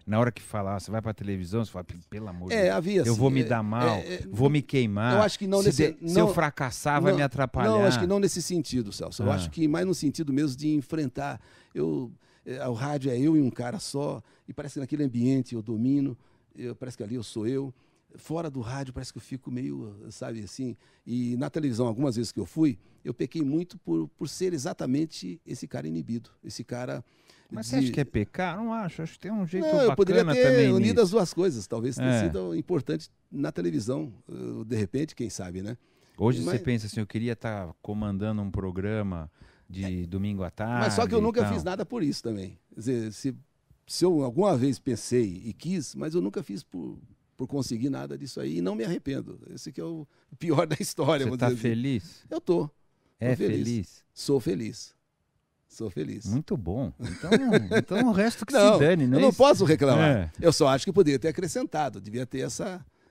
Na hora que falar, você vai pra televisão, você fala, pelo amor de Deus, havia, assim, eu vou me dar mal, vou me queimar. Eu acho que não se eu fracassar, vai me atrapalhar. Não, acho que não nesse sentido, Celso. Eu acho que mais no sentido mesmo de enfrentar. O rádio é eu e um cara só, e parece que naquele ambiente eu domino, parece que ali eu sou eu. Fora do rádio parece que eu fico meio, sabe, assim. E na televisão, algumas vezes que eu fui, eu pequei muito por ser exatamente esse cara inibido. Esse cara... Mas você acha que é pecar? Não acho. Acho que tem um jeito eu bacana poderia ter também unido nisso. as duas coisas. Talvez tenha sido importante na televisão. De repente, quem sabe, né? Hoje você pensa assim, eu queria estar comandando um programa de domingo à tarde. Mas só que eu nunca fiz nada por isso também. Quer dizer, se eu alguma vez pensei e quis, mas eu nunca fiz por por conseguir nada disso aí e não me arrependo. Esse que é o pior da história. Você está feliz? Assim. Eu tô. É feliz? Sou feliz. Sou feliz. Muito bom. Então o resto que se dane, né? Eu não posso reclamar. Eu só acho que poderia ter acrescentado. Devia ter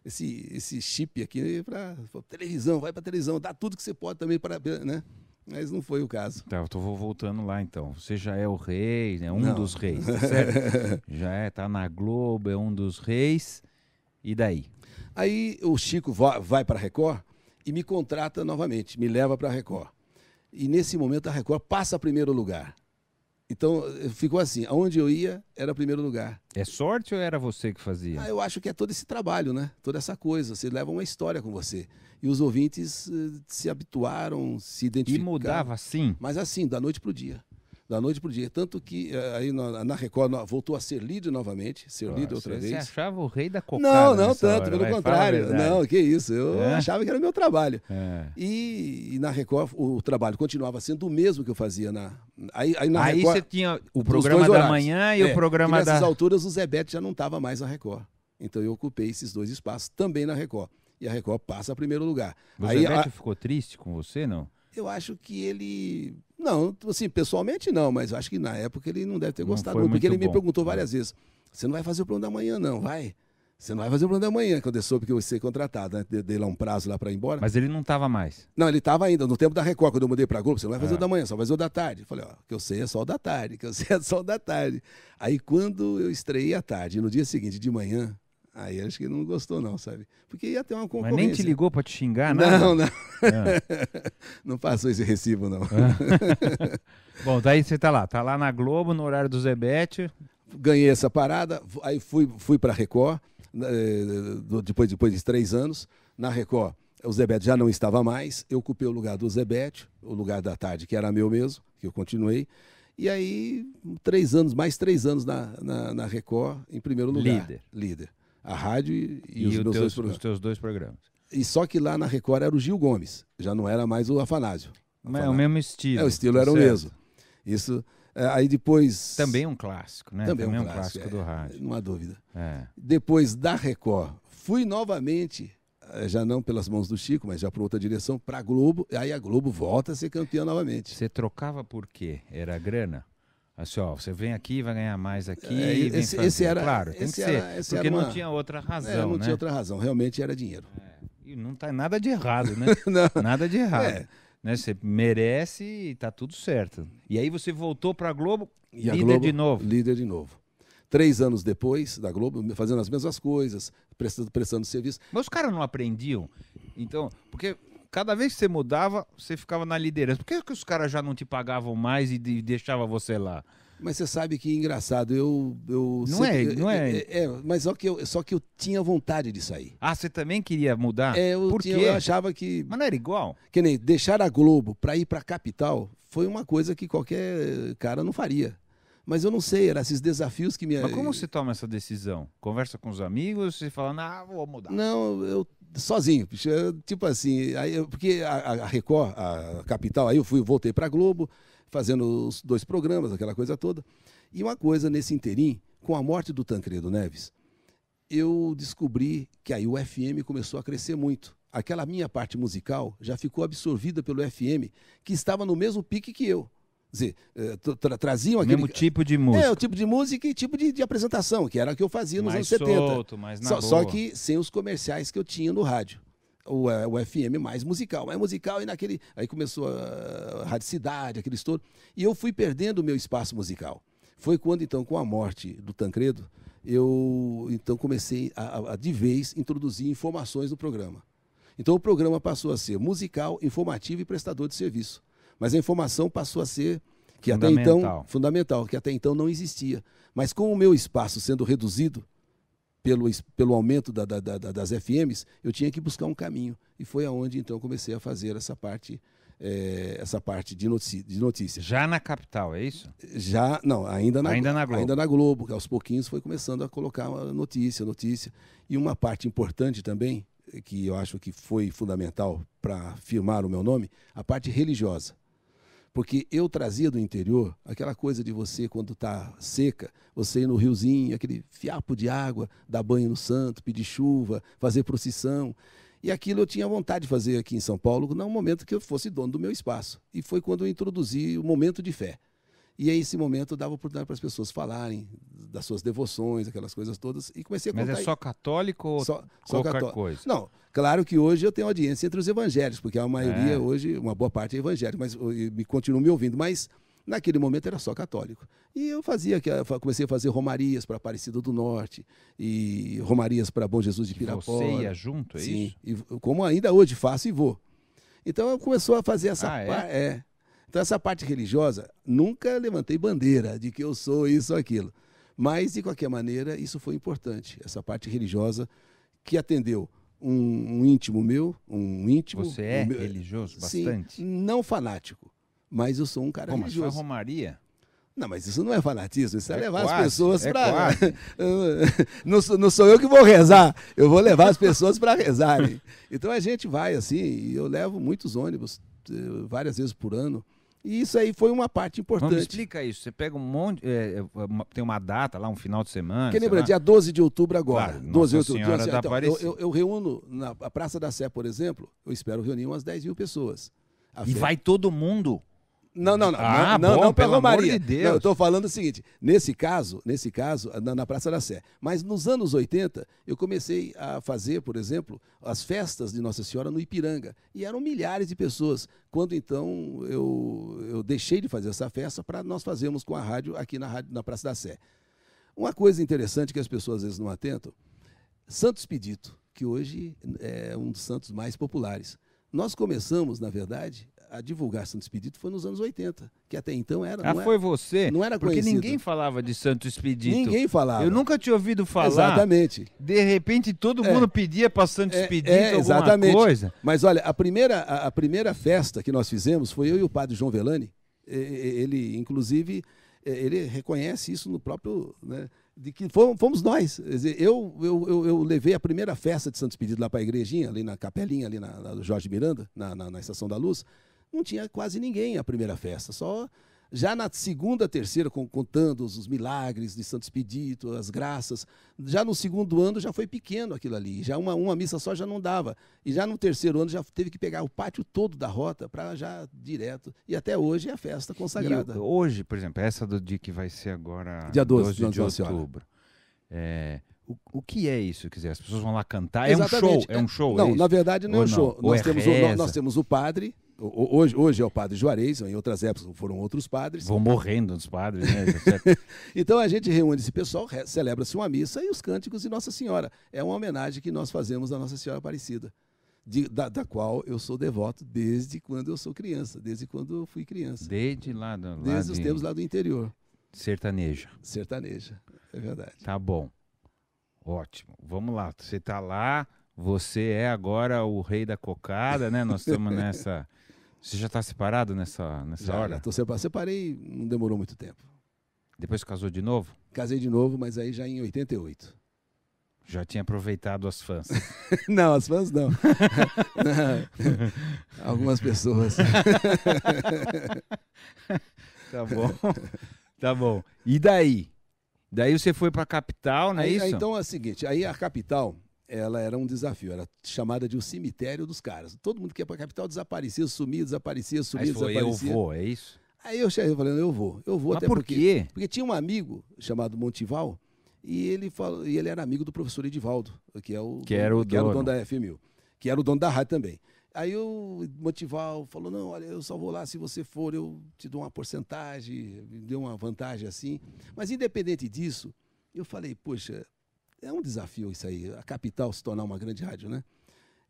esse chip aqui para televisão. Vai para televisão. Dá tudo que você pode também para... Né? Mas não foi o caso. Tá, eu tô voltando lá então. Você já é o rei, né? Um dos reis, tá certo? Já tá na Globo, é um dos reis. E daí? Aí o Chico vai para a Record e me contrata novamente, me leva para a Record. E nesse momento a Record passa a primeiro lugar. Então ficou assim, aonde eu ia era primeiro lugar. É sorte ou era você que fazia? Eu acho que é todo esse trabalho, né? Toda essa coisa, você leva uma história com você. E os ouvintes se habituaram, se identificaram. E mudava assim? Mas assim, da noite para o dia. Da noite para o dia. Tanto que aí na Record voltou a ser líder novamente, líder outra vez. Você achava o rei da cocada? Não tanto, hora, pelo contrário. Não, que isso. Eu achava que era meu trabalho. É. E na Record o trabalho continuava sendo o mesmo que eu fazia na... Aí Aí Record, você tinha o programa da manhã e o programa nessas alturas o Zé Betti já não estava mais na Record. Então eu ocupei esses dois espaços também na Record. E a Record passa a primeiro lugar. O Zé Betti ficou triste com você, não? Eu acho que ele... Não, assim, pessoalmente não, mas eu acho que na época ele não deve ter gostado muito, porque ele me perguntou várias vezes, você não vai fazer o programa da manhã não, vai? Você não vai fazer o programa da manhã, quando eu soube que eu ia ser contratado, né? Dei lá um prazo lá para ir embora. Mas ele não estava mais? Não, ele estava ainda, no tempo da Record, quando eu mudei para a Globo, você não vai fazer o da manhã, só vai fazer o da tarde. Eu falei, ó, que eu sei é só o da tarde, que eu sei é só o da tarde. Aí quando eu estreiei à tarde, no dia seguinte, de manhã, aí acho que ele não gostou não, sabe? Porque ia ter uma concorrência. Mas nem te ligou para te xingar, nada? Não. Não passou esse recibo, não. Bom, daí você tá lá na Globo, no horário do Zé Betti. Ganhei essa parada, aí fui para a Record, depois de 3 anos. Na Record, o Zé Betti já não estava mais, eu ocupei o lugar do Zé Betti, o lugar da tarde, que era meu mesmo, que eu continuei. E aí, mais 3 anos na Record, em primeiro lugar. Líder. A rádio e os meus dois programas. Os teus 2 programas. E só que lá na Record era o Gil Gomes, já não era mais o Afanásio. Mas é o mesmo estilo. O estilo era o mesmo. Isso, aí depois... Também um clássico, né? Também um clássico do rádio. Não há dúvida. É. Depois da Record, fui novamente, já não pelas mãos do Chico, mas já para outra direção, para a Globo. Aí a Globo volta a ser campeã novamente. Você trocava por quê? Era grana? Assim, ó, você vem aqui, vai ganhar mais aqui, esse era, claro, tem que ser, porque não tinha outra razão, não né? tinha outra razão, realmente era dinheiro. E não tá nada de errado, né? Não. Nada de errado. Né? Você merece e tá tudo certo. E aí você voltou pra Globo, líder de novo. Líder de novo. 3 anos depois da Globo, fazendo as mesmas coisas, prestando serviço. Mas os caras não aprendiam? Então, porque... Cada vez que você mudava, você ficava na liderança. Por que os caras já não te pagavam mais e deixavam você lá? Mas você sabe que engraçado, Não é? Mas só que eu tinha vontade de sair. Ah, você também queria mudar? Por quê? Eu achava que... Mas não era igual? Que nem deixar a Globo para ir para a capital foi uma coisa que qualquer cara não faria. Mas eu não sei, eram esses desafios que me... Mas como você toma essa decisão? Conversa com os amigos, você fala, vou mudar. Não, eu sozinho, tipo assim, porque a Record, a capital, aí voltei para a Globo, fazendo os 2 programas, aquela coisa toda. E uma coisa nesse interim, com a morte do Tancredo Neves, eu descobri que aí o FM começou a crescer muito. Aquela minha parte musical já ficou absorvida pelo FM, que estava no mesmo pique que eu. Quer dizer, traziam aquele... Mesmo tipo de música. O tipo de música e tipo de apresentação, que era o que eu fazia nos anos 70. Solto, mais na boa. Só que sem os comerciais que eu tinha no rádio. O FM mais musical. E naquele... Aí começou a Rádio Cidade, aquele estouro. E eu fui perdendo o meu espaço musical. Foi quando, então, com a morte do Tancredo, eu então comecei a de vez, introduzir informações no programa. Então o programa passou a ser musical, informativo e prestador de serviço. Mas a informação passou a ser fundamental, que até então não existia. Mas com o meu espaço sendo reduzido pelo aumento das FMs, eu tinha que buscar um caminho. E foi aonde então comecei a fazer essa parte de notícia. Já na capital, é isso? Já, não, ainda na Globo. Ainda na Globo, que aos pouquinhos foi começando a colocar uma notícia. E uma parte importante também, que eu acho que foi fundamental para firmar o meu nome, a parte religiosa. Porque eu trazia do interior aquela coisa de você, quando está seca, você ir no riozinho, aquele fiapo de água, dar banho no santo, pedir chuva, fazer procissão. E aquilo eu tinha vontade de fazer aqui em São Paulo, no momento que eu fosse dono do meu espaço. E foi quando eu introduzi o momento de fé. E aí, esse momento, eu dava oportunidade para as pessoas falarem das suas devoções, aquelas coisas todas, e comecei a contar. Mas é só católico ou só qualquer católico. coisa? Não, claro que hoje eu tenho audiência entre os evangélicos, porque a maioria hoje, uma boa parte é evangélica, mas continuo me ouvindo, mas naquele momento era só católico. E eu comecei a fazer romarias para Aparecida do Norte, e romarias para Bom Jesus de Pirapora. Você ia junto, é Sim, isso? e como ainda hoje faço e vou. Então eu começou a fazer essa parte. Então, essa parte religiosa, nunca levantei bandeira de que eu sou isso ou aquilo. Mas, de qualquer maneira, isso foi importante. Essa parte religiosa que atendeu um íntimo meu, um íntimo... Você é religioso bastante? Sim, não fanático, mas eu sou um cara religioso. Mas foi romaria? Não, mas isso não é fanatismo, isso é levar quase, as pessoas para... Não sou eu que vou rezar, eu vou levar as pessoas para rezarem. Então, a gente vai assim, e eu levo muitos ônibus, várias vezes por ano. E isso aí foi uma parte importante. Não, me explica isso. Você pega um monte... tem uma data lá, um final de semana... Que lembra, dia 12 de outubro agora. Claro, 12 de Nossa outubro. Senhora da Então, Aparecida. eu reúno na Praça da Sé, por exemplo, eu espero reunir umas 10 mil pessoas. E vai todo mundo? Não Bom, para Romaria. Amor de Deus. Não, eu estou falando o seguinte, nesse caso, na Praça da Sé. Mas nos anos 80, eu comecei a fazer, por exemplo, as festas de Nossa Senhora no Ipiranga. E eram milhares de pessoas. Quando então eu deixei de fazer essa festa para nós fazermos com a rádio aqui na Praça da Sé. Uma coisa interessante que as pessoas às vezes não atentam, Santo Expedito, que hoje é um dos santos mais populares. Nós começamos, na verdade, a divulgar Santo Expedito foi nos anos 80, que até então era... Foi você? Não era porque conhecido. Ninguém falava de Santo Expedito. Ninguém falava. Eu nunca tinha ouvido falar. Exatamente. De repente todo mundo pedia para Santo Expedito exatamente. alguma coisa. Mas olha, a primeira festa que nós fizemos foi eu e o padre João Velani. Ele, inclusive, ele reconhece isso no próprio... Né, de que fomos nós. Quer dizer, eu levei a primeira festa de Santo Expedito lá para a igrejinha, ali na capelinha, ali na Jorge Miranda, na Estação da Luz. Não tinha quase ninguém a primeira festa, só já na segunda, terceira, contando os milagres de Santo Expedito, as graças, já no segundo ano já foi pequeno aquilo ali, já uma missa só já não dava, e já no terceiro ano já teve que pegar o pátio todo da rota para já direto, e até hoje é a festa consagrada. E hoje, por exemplo, essa do dia que vai ser agora, dia 12 de outubro, o que é isso? Quer dizer, as pessoas vão lá cantar, Exatamente. É um show? Não, na verdade não é um show, nós temos o padre. Hoje é o padre Juarez, em outras épocas foram outros padres. Vão morrendo os padres, né? Então a gente reúne esse pessoal, celebra-se uma missa e os cânticos de Nossa Senhora. É uma homenagem que nós fazemos à Nossa Senhora Aparecida, da qual eu sou devoto desde quando eu sou criança, desde quando eu fui criança. Desde os tempos lá do interior. Sertaneja, é verdade. Tá bom, ótimo. Vamos lá, você tá lá, você é agora o rei da cocada, né? Nós estamos nessa... Você já está separado nessa hora? Já separei, não demorou muito tempo. Depois casou de novo? Casei de novo, mas aí já em 88. Já tinha aproveitado as fãs? Não, as fãs não. Algumas pessoas. Tá bom. Tá bom. E daí? Daí você foi para a capital, não é isso? Então é o seguinte, aí a capital... ela era um desafio, era chamada de o cemitério dos caras. Todo mundo que ia para a capital desaparecia, sumia, desaparecia. Eu vou, é isso? Aí eu cheguei falando, eu vou. Mas até por quê? Porque tinha um amigo chamado Montival, e ele era amigo do professor Edivaldo, que era o dono da FM1000, que era o dono da rádio também. Aí o Montival falou, não, olha, eu só vou lá se você for, eu te dou uma porcentagem, me deu uma vantagem assim. Mas independente disso, eu falei, poxa... é um desafio isso aí, a capital se tornar uma grande rádio, né?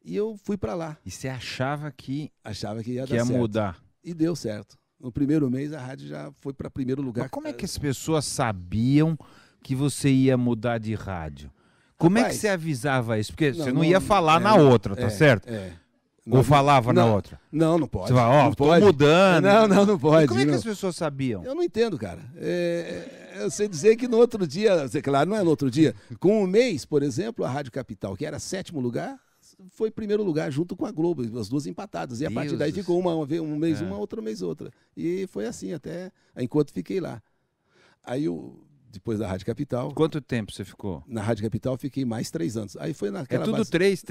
E eu fui para lá. E você achava que ia dar certo. Mudar? E deu certo. No primeiro mês a rádio já foi para primeiro lugar. Mas como é que as pessoas sabiam que você ia mudar de rádio? Como é que você avisava isso? Porque você não ia falar na outra, tá certo? Ou falava na outra? Não pode. Você fala, tô mudando. Não pode. E como é que as pessoas sabiam? Eu não entendo, cara. Eu sei dizer que no outro dia, claro, não é no outro dia, com um mês, por exemplo, a Rádio Capital, que era 7º lugar, foi primeiro lugar junto com a Globo, as duas empatadas. E a partir daí ficou um mês uma, outro mês outra. E foi assim até enquanto fiquei lá. Aí depois da Rádio Capital. Quanto tempo você ficou? Na Rádio Capital fiquei mais 3 anos. Aí foi naquela É tudo base... 3,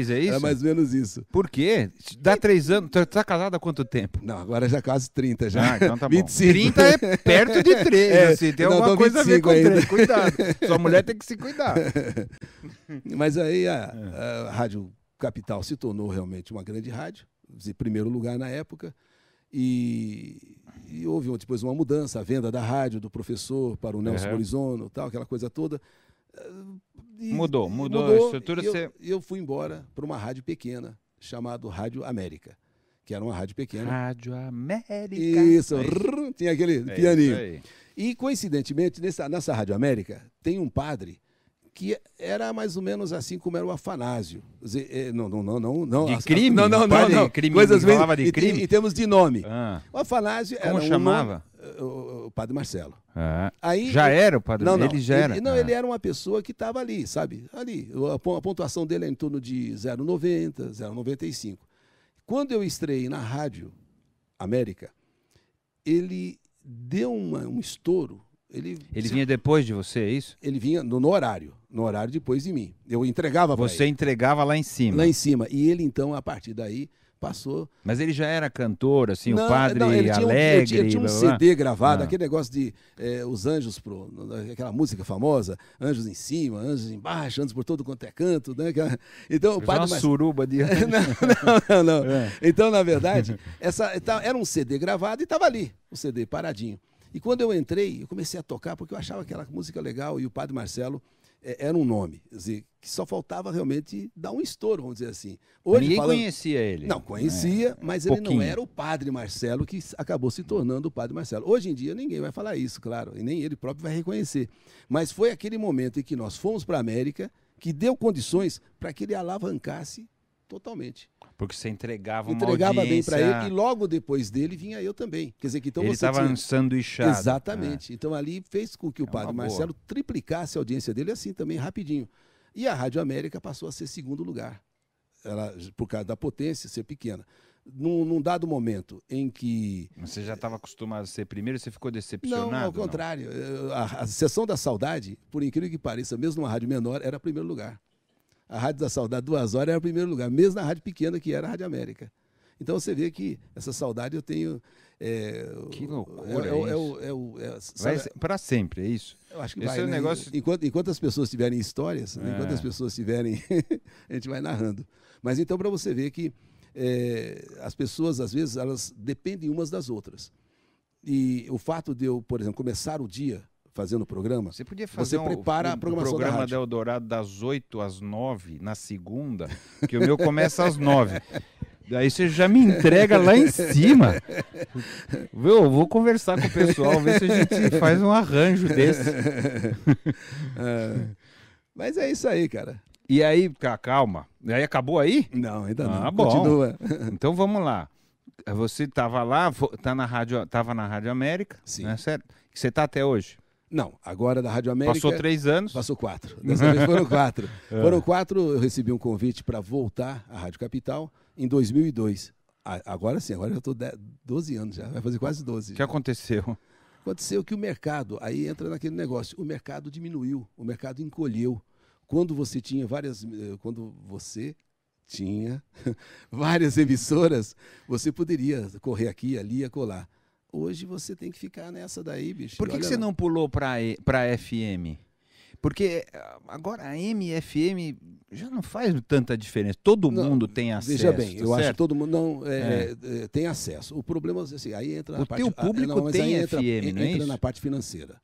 é isso? É mais ou menos isso. Por quê? Dá 3 anos. Tu tá casado há quanto tempo? Não, agora já quase 30 já. Ah, então tá bom. 25. 30 é perto de 3, assim. Tem alguma coisa a ver com 3. Cuidado. Sua mulher tem que se cuidar. Mas aí a Rádio Capital se tornou realmente uma grande rádio, em primeiro lugar na época. E houve depois uma mudança, a venda da rádio do professor para o Nelson Morizono, tal, aquela coisa toda. Mudou a estrutura. E eu fui embora para uma rádio pequena, chamada Rádio América, que era uma rádio pequena. Rádio América. Isso, tinha aquele pianinho. Isso aí. E, coincidentemente, nessa Rádio América, tem um padre que era mais ou menos assim como era o Afanásio. Não. De crime? Não. Crime, coisas bem, falava de crime? Em termos de nome. Ah. O Afanásio era Como chamava? O Padre Marcelo. Ah. Aí, já era o Padre Marcelo? Ele já era? Ele era uma pessoa que estava ali, sabe? Ali. A pontuação dele é em torno de 0,90, 0,95. Quando eu estreiei na Rádio América, ele deu um estouro. Ele vinha depois de você, é isso? Ele vinha no horário depois de mim. Eu entregava para ele. Você entregava lá em cima? Lá em cima. E ele, então, a partir daí, passou... Mas ele já era cantor, assim, o Padre Alegre... Ele tinha um CD gravado, aquele negócio de os anjos, aquela música famosa, anjos em cima, anjos embaixo, anjos por todo quanto é canto, né? Então, o Padre... uma suruba de... Não. Então, na verdade, era um CD gravado e estava ali, o CD paradinho. E quando eu entrei, eu comecei a tocar, porque eu achava aquela música legal, e o Padre Marcelo era um nome, quer dizer, que só faltava realmente dar um estouro, vamos dizer assim. Hoje, ninguém conhecia ele. Não, conhecia, mas ele não era o Padre Marcelo que acabou se tornando o Padre Marcelo. Hoje em dia ninguém vai falar isso, claro, e nem ele próprio vai reconhecer. Mas foi aquele momento em que nós fomos para a América que deu condições para que ele alavancasse totalmente. Porque você entregava bem para ele, e logo depois dele vinha eu também. Quer dizer que então ele estava sanduichado. Exatamente. Então ali fez com que o Padre Marcelo triplicasse a audiência dele assim também, rapidinho. E a Rádio América passou a ser segundo lugar. Ela, por causa da potência, ser pequena. Num dado momento em que... Você já estava acostumado a ser primeiro, você ficou decepcionado? Não, ao contrário. A Sessão da Saudade, por incrível que pareça, mesmo numa rádio menor, era primeiro lugar. A Rádio da Saudade, 2 horas, era o primeiro lugar, mesmo na rádio pequena, que era a Rádio América. Então você vê que essa saudade eu tenho... que loucura vai para sempre, é isso? Eu acho que esse vai, né? negócio... enquanto as pessoas tiverem histórias, enquanto as pessoas tiverem... a gente vai narrando. Mas então, para você ver que as pessoas, às vezes, elas dependem umas das outras. E o fato de eu, por exemplo, começar o dia... fazendo o programa, você podia fazer prepara a programação programa da rádio. da Eldorado das 8 às 9, na segunda, que o meu começa às 9. Daí você já me entrega lá em cima. Eu vou conversar com o pessoal, ver se a gente faz um arranjo desse. Mas é isso aí, cara. E aí, calma. E aí acabou aí? Não, ainda não. Bom. Continua. Então vamos lá. Você estava lá, estava na Rádio América, sim. Né, certo? Você está até hoje? Não, agora da Rádio América... Passou 3 anos? Passou 4. Dessa vez foram 4. Foram 4, eu recebi um convite para voltar à Rádio Capital em 2002. Agora sim, agora eu estou 12 anos já, vai fazer quase 12. O que aconteceu? Aconteceu que o mercado, aí entra naquele negócio, o mercado diminuiu, o mercado encolheu. Quando você tinha várias emissoras, você poderia correr aqui, ali e acolá. Hoje você tem que ficar nessa daí, bicho. Por que você não pulou para FM? Porque agora a FM já não faz tanta diferença. Todo mundo tem acesso. Veja bem, eu acho que todo mundo tem acesso. O problema é assim, aí entra na parte... O teu público tem FM, não é isso? Entra na parte financeira.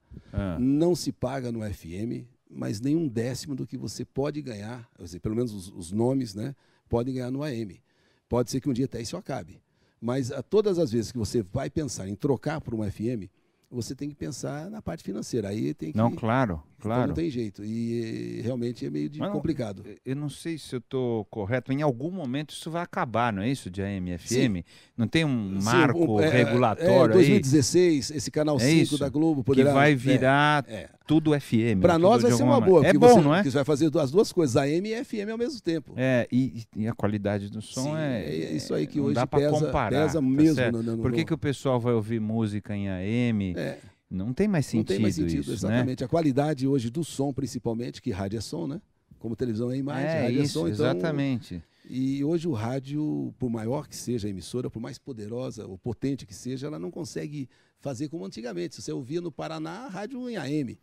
Não se paga no FM, mas nem 1/10 do que você pode ganhar, pelo menos os nomes, né, podem ganhar no AM. Pode ser que um dia até isso acabe. Mas todas as vezes que você vai pensar em trocar por um FM, você tem que pensar na parte financeira. Aí tem que... Não, claro. claro. Então não tem jeito. E realmente é meio complicado. Eu não sei se eu estou correto. Em algum momento isso vai acabar, não é isso, de AM e FM? Não tem um marco regulatório 2016, esse canal 5 da Globo poderá... Que vai virar tudo FM. Para nós vai ser uma boa. É bom, não é? Porque você vai fazer as duas coisas, AM e FM ao mesmo tempo. E a qualidade do som é isso aí que não hoje dá para comparar. Pesa mesmo. Por que o pessoal vai ouvir música em AM? Não tem mais sentido, não tem mais sentido isso, exatamente. Né? A qualidade hoje do som, principalmente, que rádio é som, né? Como televisão é imagem, rádio é som. Então, exatamente. E hoje o rádio, por maior que seja a emissora, por mais poderosa ou potente que seja, ela não consegue fazer como antigamente. Se você ouvia no Paraná, rádio em AM.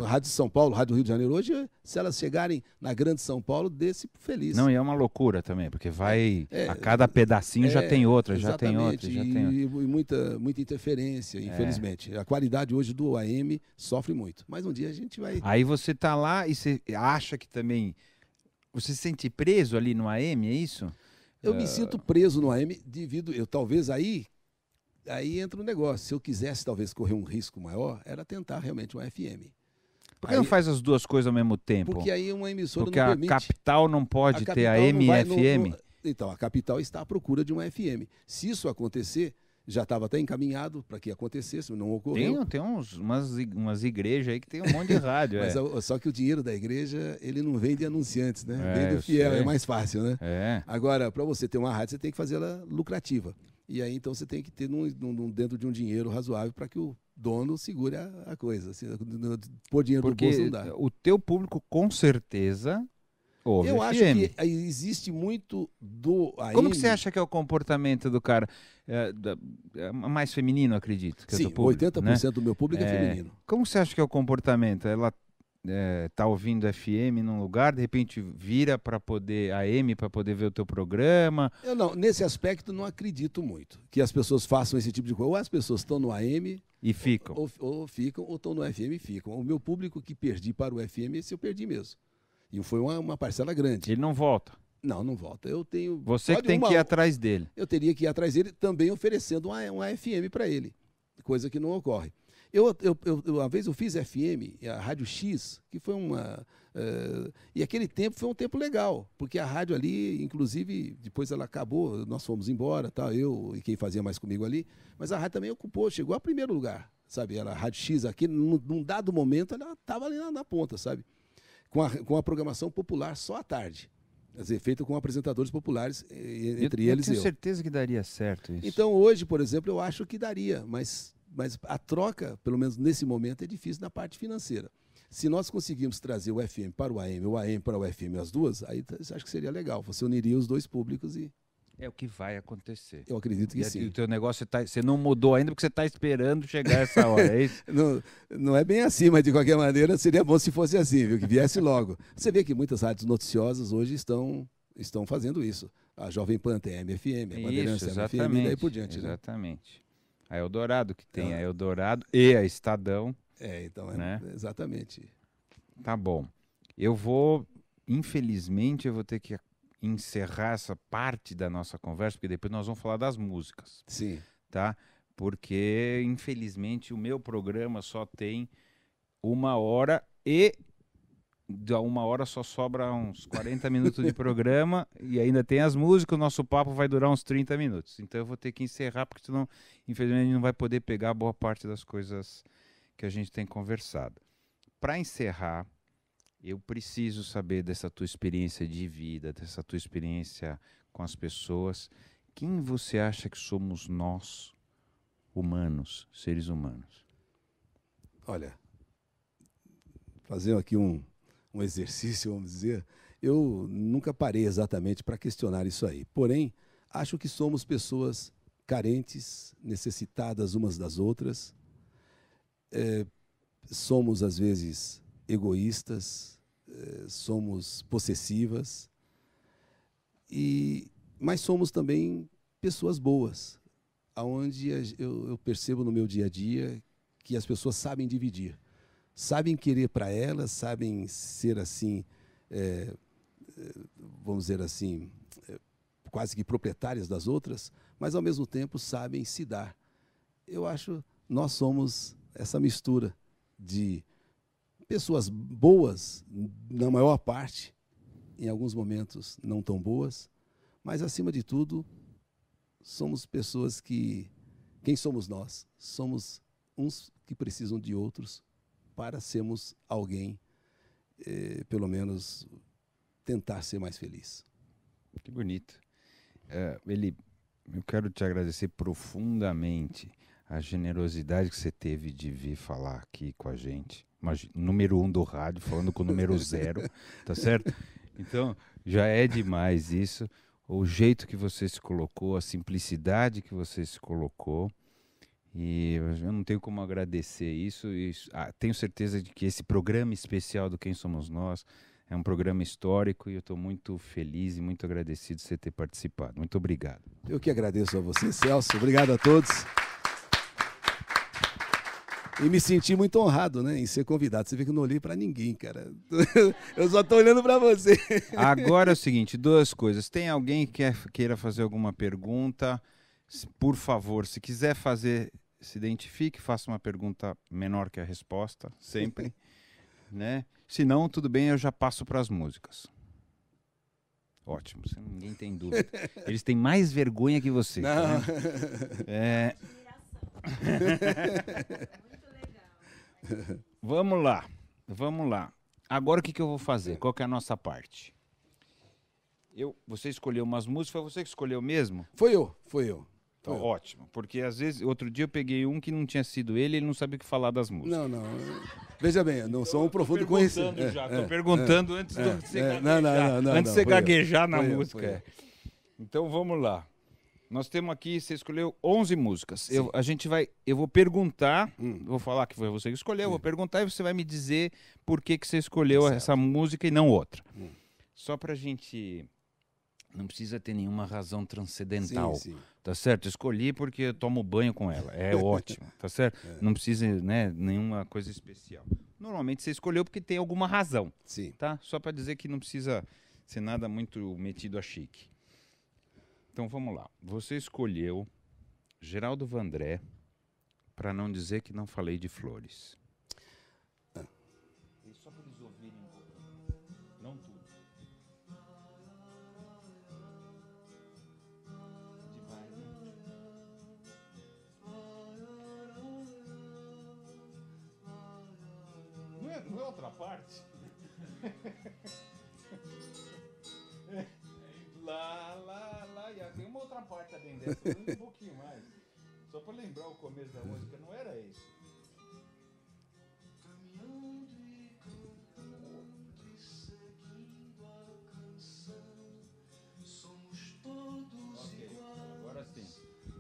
Rádio de São Paulo, Rádio Rio de Janeiro. Hoje, se elas chegarem na Grande São Paulo, dê-se feliz. Não, e é uma loucura também, porque vai a cada pedacinho já tem outra, já tem outra. E muita interferência, infelizmente. A qualidade hoje do AM sofre muito. Mas um dia a gente vai... Aí você tá lá e você acha que também... Você se sente preso ali no AM, é isso? Eu me sinto preso no AM devido... Talvez aí entra um negócio. Se eu quisesse talvez correr um risco maior, era tentar realmente uma FM. Por que não faz as duas coisas ao mesmo tempo? Porque aí uma emissora porque não permite. Porque a capital não pode ter AM e FM? Então, a capital está à procura de uma FM. Se isso acontecer, já estava até encaminhado para que acontecesse, não ocorreu. Tem umas igrejas aí que tem um monte de rádio. Mas só que o dinheiro da igreja, ele não vem de anunciantes, né? Vem do fiel, é mais fácil, né? Agora, para você ter uma rádio, você tem que fazer ela lucrativa. E aí, então, você tem que ter dentro de um dinheiro razoável para que o dono segure a coisa. Assim, pôr dinheiro no bolso não dá. O teu público, com certeza, ouve Eu FM. acho que existe muito do AM. Como que você acha que é o comportamento do cara? Mais feminino, acredito. Que Sim, é do público, 80% né? do meu público é feminino. Como você acha que é o comportamento? Ela tá ouvindo FM num lugar, de repente vira para poder AM para poder ver o teu programa? Eu não, nesse aspecto não acredito muito que as pessoas façam esse tipo de coisa. Ou as pessoas estão no AM e ficam, ou ficam, ou estão no FM e ficam. O meu público que perdi para o FM, esse eu perdi mesmo. E foi uma parcela grande. Ele não volta? Não volta. Eu tenho. Você que tem que ir atrás dele. Eu teria que ir atrás dele também oferecendo uma FM para ele, coisa que não ocorre. Uma vez eu fiz FM, a Rádio X, que foi e aquele tempo foi um tempo legal, porque a rádio ali, inclusive, depois ela acabou, nós fomos embora, tá, eu e quem fazia mais comigo ali, mas a rádio também ocupou, chegou a primeiro lugar, sabe? Ela, a Rádio X aqui, num dado momento, ela estava ali na ponta, sabe? Com a programação popular só à tarde. Quer dizer, feito com apresentadores populares, entre eles e eu. Eu tenho certeza que daria certo isso. Então, hoje, por exemplo, eu acho que daria, mas a troca, pelo menos nesse momento, é difícil na parte financeira. Se nós conseguirmos trazer o FM para o AM, o AM para o FM, as duas, aí acho que seria legal. Você uniria os dois públicos e... É o que vai acontecer. Eu acredito que sim. O teu negócio, você não mudou ainda porque você está esperando chegar essa hora, é isso? Não é bem assim, mas de qualquer maneira seria bom se fosse assim, viu? Que viesse logo. Você vê que muitas rádios noticiosas hoje estão fazendo isso. A Jovem Pan tem a MFM, a Bandeirantes tem a MFM e daí por diante. Exatamente. Né? A Eldorado, que tem a Eldorado e a Estadão. Então, né? Exatamente. Tá bom. Infelizmente, eu vou ter que encerrar essa parte da nossa conversa, porque depois nós vamos falar das músicas. Sim. Tá? Porque, infelizmente, o meu programa só tem 1 hora e da 1 hora só sobra uns 40 minutos de programa e ainda tem as músicas, o nosso papo vai durar uns 30 minutos. Então eu vou ter que encerrar, porque senão, infelizmente, a gente não vai poder pegar boa parte das coisas que a gente tem conversado. Para encerrar, eu preciso saber dessa tua experiência de vida, dessa tua experiência com as pessoas. Quem você acha que somos nós, humanos, seres humanos? Olha, fazer aqui um exercício, vamos dizer, eu nunca parei exatamente para questionar isso aí. Porém, acho que somos pessoas carentes, necessitadas umas das outras. Somos, às vezes, egoístas, somos possessivas, mas somos também pessoas boas, aonde eu percebo no meu dia a dia que as pessoas sabem dividir. Sabem querer para elas, sabem ser assim, vamos dizer assim, quase que proprietárias das outras, mas ao mesmo tempo sabem se dar. Eu acho nós somos essa mistura de pessoas boas, na maior parte, em alguns momentos não tão boas, mas, acima de tudo, somos pessoas que... Quem somos nós? Somos uns que precisam de outros para sermos alguém, pelo menos, tentar ser mais feliz. Que bonito. Eu quero te agradecer profundamente a generosidade que você teve de vir falar aqui com a gente. Imagina, número 1 do rádio, falando com o número 0, tá certo? Então, já é demais isso. O jeito que você se colocou, a simplicidade que você se colocou. E eu não tenho como agradecer isso. Tenho certeza de que esse programa especial do Quem Somos Nós é um programa histórico e eu estou muito feliz e muito agradecido de você ter participado. Muito obrigado. Eu que agradeço a você, Celso. Obrigado a todos. E me senti muito honrado, né, em ser convidado. Você vê que eu não olhei para ninguém, cara. Eu só estou olhando para você. Agora é o seguinte, 2 coisas. Tem alguém que queira fazer alguma pergunta? Por favor, se quiser fazer, se identifique, faça uma pergunta menor que a resposta, sempre. Né? Se não, tudo bem, eu já passo para as músicas. Ótimo, ninguém tem dúvida. Eles têm mais vergonha que você. Não. Tá? Vamos lá. Agora o que eu vou fazer? Qual que é a nossa parte? Você escolheu umas músicas, foi você que escolheu mesmo? Foi eu. Então, ótimo, porque às vezes, outro dia eu peguei um que não tinha sido ele não sabia o que falar das músicas. Não. Veja bem, eu não sou um profundo conhecedor. Estou perguntando antes de você gaguejar. Antes de você gaguejar na música. Então vamos lá. Nós temos aqui, você escolheu 11 músicas. Eu vou perguntar, vou falar que foi você que escolheu, eu vou perguntar e você vai me dizer por que você escolheu essa música e não outra. Só pra gente... Não precisa ter nenhuma razão transcendental, sim. Tá certo? Escolhi porque eu tomo banho com ela, é ótimo, tá certo? Não precisa, né, nenhuma coisa especial. Normalmente você escolheu porque tem alguma razão, sim. Tá? Só para dizer que não precisa ser nada muito metido a chique. Então vamos lá. Você escolheu Geraldo Vandré, para não dizer que não falei de flores. E só para eles ouvirem um pouco, não tudo. Não é outra parte? Lá, tem uma outra parte além dessa, um pouquinho mais. Só para lembrar o começo da música, não era isso. Caminhando e cantando e seguindo a canção, somos todos iguais. Agora sim.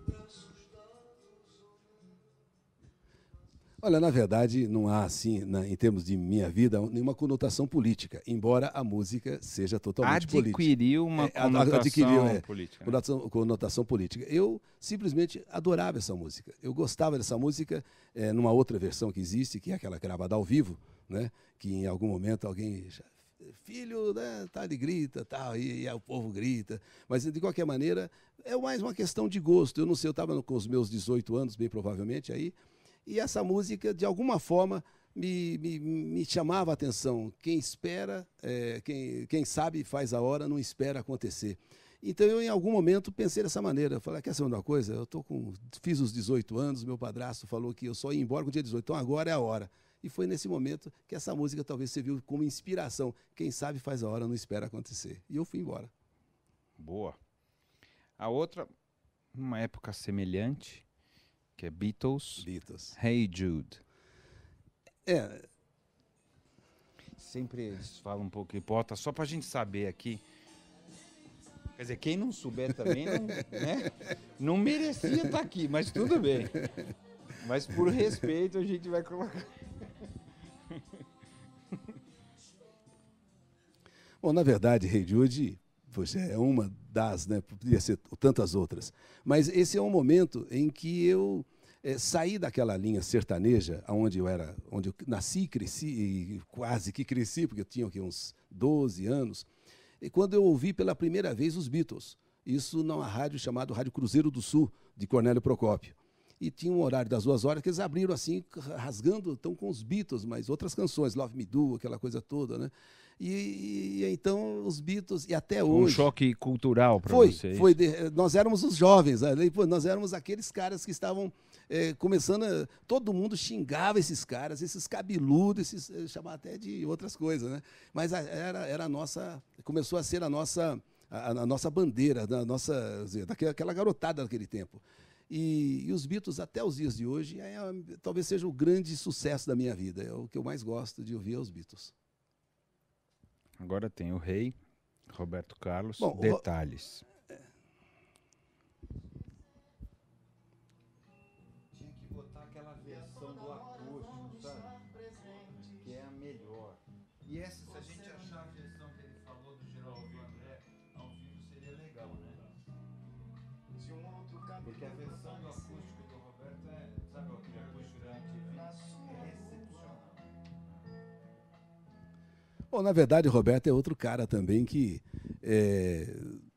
Braços dados. Olha, na verdade, não há, assim, em termos de minha vida, nenhuma conotação política, embora a música seja totalmente política. Adquiriu uma conotação política. Né? Conotação política. Eu simplesmente adorava essa música. Eu gostava dessa música numa outra versão que existe, que é aquela gravada ao vivo, né? Que em algum momento alguém... Filho, né, tá, ele grita, tal, e o povo grita. Mas, de qualquer maneira, é mais uma questão de gosto. Eu não sei, eu estava com os meus 18 anos, bem provavelmente, aí... E essa música, de alguma forma, me chamava a atenção. Quem espera, quem sabe faz a hora, não espera acontecer. Então, eu, em algum momento, pensei dessa maneira. Eu falei, quer saber uma coisa? Fiz os 18 anos, meu padrasto falou que eu só ia embora com o dia 18, então agora é a hora. E foi nesse momento que essa música talvez serviu como inspiração. Quem sabe faz a hora, não espera acontecer. E eu fui embora. Boa. A outra, uma época semelhante... que é Beatles. Hey Jude. Sempre eles falam um pouco hipótese, só pra gente saber aqui. Quer dizer, quem não souber também não merecia estar aqui, mas tudo bem. Mas por respeito a gente vai colocar. Bom, na verdade, Hey Jude... Poxa, é uma das, né? Podia ser tantas outras. Mas esse é um momento em que eu saí daquela linha sertaneja, onde eu nasci e cresci, e quase que cresci, porque eu tinha aqui uns 12 anos, e quando eu ouvi pela primeira vez os Beatles, isso numa rádio chamada Rádio Cruzeiro do Sul, de Cornélio Procópio. e tinha um horário das 2 horas que eles abriram assim, rasgando, estão com os Beatles, mas outras canções, Love Me Do, aquela coisa toda, né? E então os Beatles, e até Um hoje... choque cultural para Foi, vocês. foi. Nós éramos os jovens, né? Pô, nós éramos aqueles caras que estavam começando todo mundo xingava esses caras, esses cabeludos, chamava até de outras coisas, né? Mas era a nossa, começou a ser a nossa bandeira, daquela garotada daquele tempo. E os Beatles, até os dias de hoje, talvez seja o grande sucesso da minha vida. É o que eu mais gosto de ouvir, é os Beatles. Agora tem o rei, Roberto Carlos, Bom, detalhes. Tinha que botar aquela versão do acústico, sabe? Que é a melhor. E essa, se a gente achar a versão que ele falou do Geraldo André, ao vivo seria legal, né? Porque a versão do acústico do Roberto sabe aquele acústico da MTV? É excepcional. Bom, na verdade, o Roberto é outro cara também que,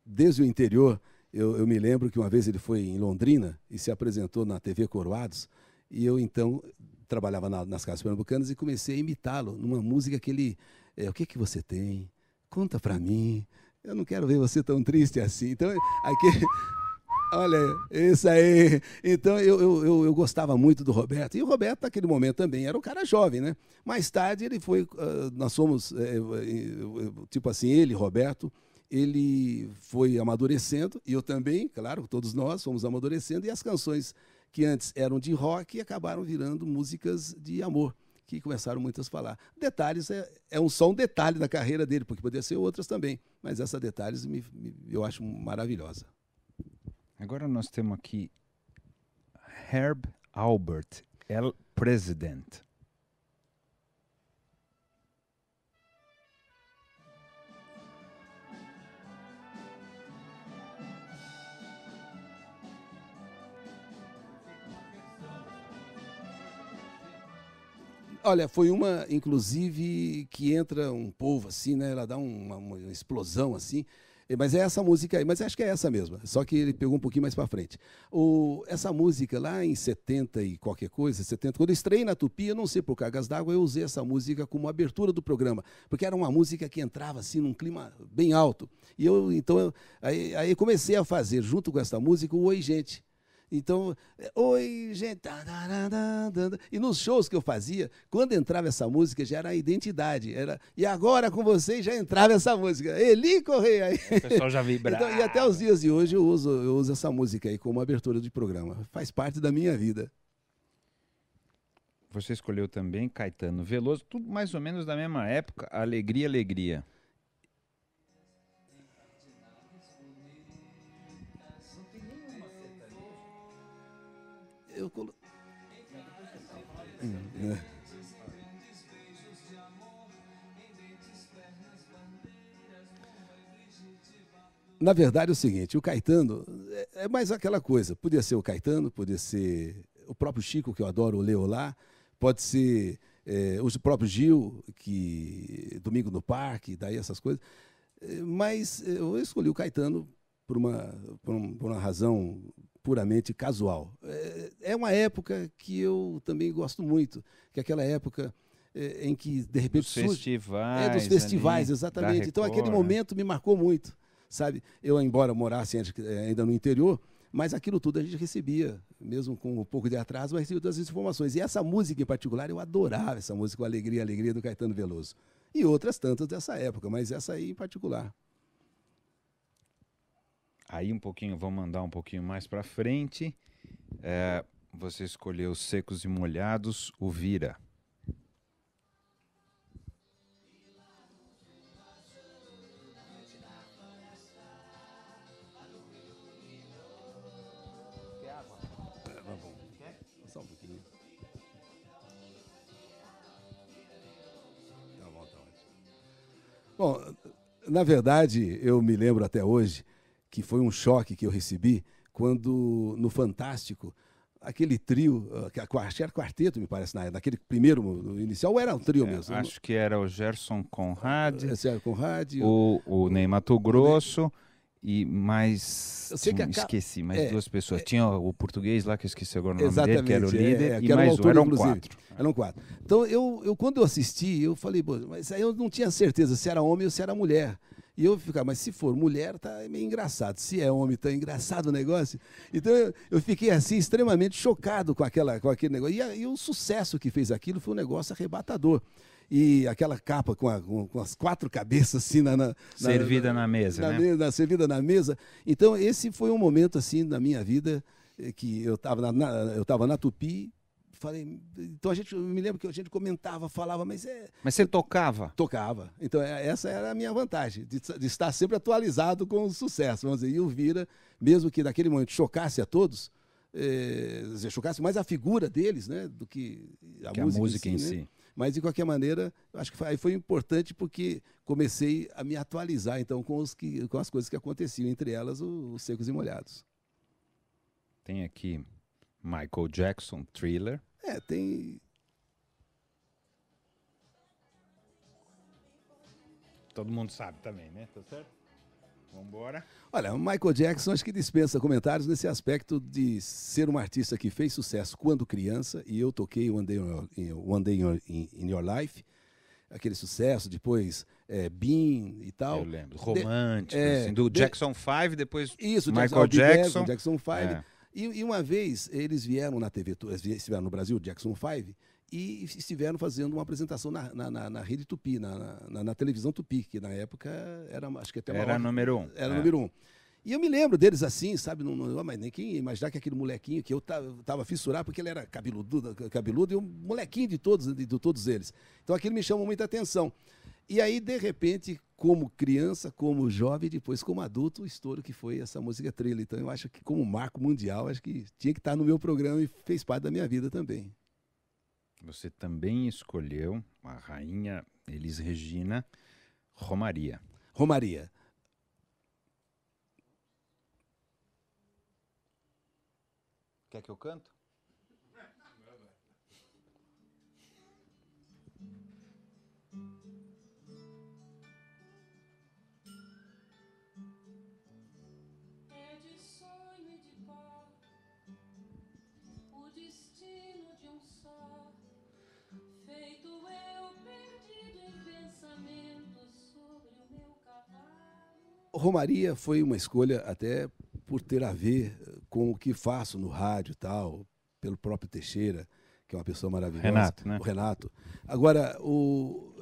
desde o interior, eu me lembro que uma vez ele foi em Londrina e se apresentou na TV Coroados, e eu, então, trabalhava nas casas pernambucanas e comecei a imitá-lo numa música que ele... o que que você tem? Conta pra mim. Eu não quero ver você tão triste assim. Então, aqui... Olha, isso aí. Então, eu gostava muito do Roberto. E o Roberto, naquele momento, também era um cara jovem, né? Mais tarde, ele foi... nós somos, tipo assim, ele, Roberto, ele foi amadurecendo, e eu também, claro, todos nós fomos amadurecendo, e as canções que antes eram de rock acabaram virando músicas de amor, que começaram muitas a falar. Detalhes só um detalhe da carreira dele, porque poderia ser outras também, mas essa Detalhes eu acho maravilhosa. Agora nós temos aqui Herb Albert, El President. Olha, foi uma, inclusive, que entra um polvo assim, né? Ela dá uma explosão assim. Mas é essa música aí, mas acho que é essa mesma, só que ele pegou um pouquinho mais para frente. Essa música lá em 70 e qualquer coisa, 70, quando eu estreiei na Tupi, eu não sei por Cargas d'Água, eu usei essa música como abertura do programa, porque era uma música que entrava assim num clima bem alto. E aí comecei a fazer, junto com essa música, o Oi Gente. Então, oi, gente. E nos shows que eu fazia, quando entrava essa música, já era a identidade. E agora com vocês já entrava essa música. Eli Correia. O pessoal já vibrava. Então, e até os dias de hoje eu uso essa música aí como abertura de programa. Faz parte da minha vida. Você escolheu também Caetano Veloso, tudo mais ou menos da mesma época, Alegria, Alegria. Na verdade é o seguinte, o Caetano é mais aquela coisa, podia ser o Caetano, podia ser o próprio Chico, que eu adoro, o Leolá, pode ser o próprio Gil, que Domingo no Parque, daí essas coisas, mas eu escolhi o Caetano por uma razão puramente casual. É uma época que eu também gosto muito, que é aquela época em que, de repente, dos festivais. Dos festivais, ali, exatamente. Então, Record, aquele momento me marcou muito, sabe? Eu, embora morasse ainda no interior, mas aquilo tudo a gente recebia, mesmo com um pouco de atraso, mas recebia todas as informações. E essa música em particular, eu adorava essa música, o Alegria, Alegria, do Caetano Veloso. E outras tantas dessa época, mas essa aí em particular. Aí vamos andar um pouquinho mais para frente. Você escolheu Secos e Molhados, o Vira. Só um pouquinho. Tá bom, tá ótimo. Bom, na verdade, eu me lembro até hoje que foi um choque que eu recebi quando, no Fantástico, aquele trio, acho que era quarteto, me parece, naquele primeiro, no inicial, ou era um trio mesmo? Acho que era o Gerson Conrad, Conrad o Ney Matogrosso E mais. Eu sei que esqueci, mais é, duas pessoas. Tinha o português lá, que eu esqueci agora o nome dele, que era o Exatamente, líder, que e era o mais autor, um. Eram inclusive. 4. Eram 4. Então, quando eu assisti, eu falei, "Pô, mas aí eu não tinha certeza se era homem ou se era mulher. E eu ficava, mas se for mulher, tá meio engraçado. Se é homem, tá engraçado o negócio. Então eu fiquei assim, extremamente chocado com aquele negócio. E o sucesso que fez aquilo foi um negócio arrebatador. E aquela capa com as 4 cabeças assim Servida na mesa, né? Servida na mesa. Então, esse foi um momento assim da minha vida que eu estava na Tupi. Falei, então eu me lembro que a gente comentava, falava, mas Mas você tocava? Tocava. Então, essa era a minha vantagem, de estar sempre atualizado com o sucesso. Vamos dizer, e o Vira, mesmo que naquele momento chocasse a todos, chocasse mais a figura deles, né, do que a música em si. Né? Mas, de qualquer maneira, eu acho que foi importante porque comecei a me atualizar então, com as coisas que aconteciam, entre elas os Secos e Molhados. Tem aqui Michael Jackson, Thriller. Tem... Todo mundo sabe também, né? Tá certo? Vamos embora. Olha, o Michael Jackson acho que dispensa comentários nesse aspecto de ser um artista que fez sucesso quando criança, e eu toquei One Day in Your Life, aquele sucesso, depois Bean e tal. Eu lembro. Romântico, assim, do de- Jackson 5, depois Isso, Michael Jackson. Jackson 5. É. E uma vez eles vieram na TV, estiveram no Brasil, Jackson 5, e estiveram fazendo uma apresentação na Rede Tupi, na televisão Tupi, que na época era, acho que até maior. Era número 1. Era número 1. E eu me lembro deles assim, sabe? Mas nem quem ia imaginar que aquele molequinho que eu tava fissurado, porque ele era cabeludo e um molequinho de todos eles. Então aquilo me chamou muita atenção. E aí, de repente, como criança, como jovem, depois como adulto, o estouro que foi essa música Thriller. Então eu acho que como marco mundial, acho que tinha que estar no meu programa e fez parte da minha vida também. Você também escolheu a rainha Elis Regina, Romaria. Romaria. Quer que eu canto? É de sonho e de pó, o destino de um só, feito eu perdido em pensamentos sobre o meu cavalo. Romaria foi uma escolha até por ter a ver com o que faço no rádio e tal, pelo próprio Teixeira, que é uma pessoa maravilhosa. Renato, né? O Renato. Agora,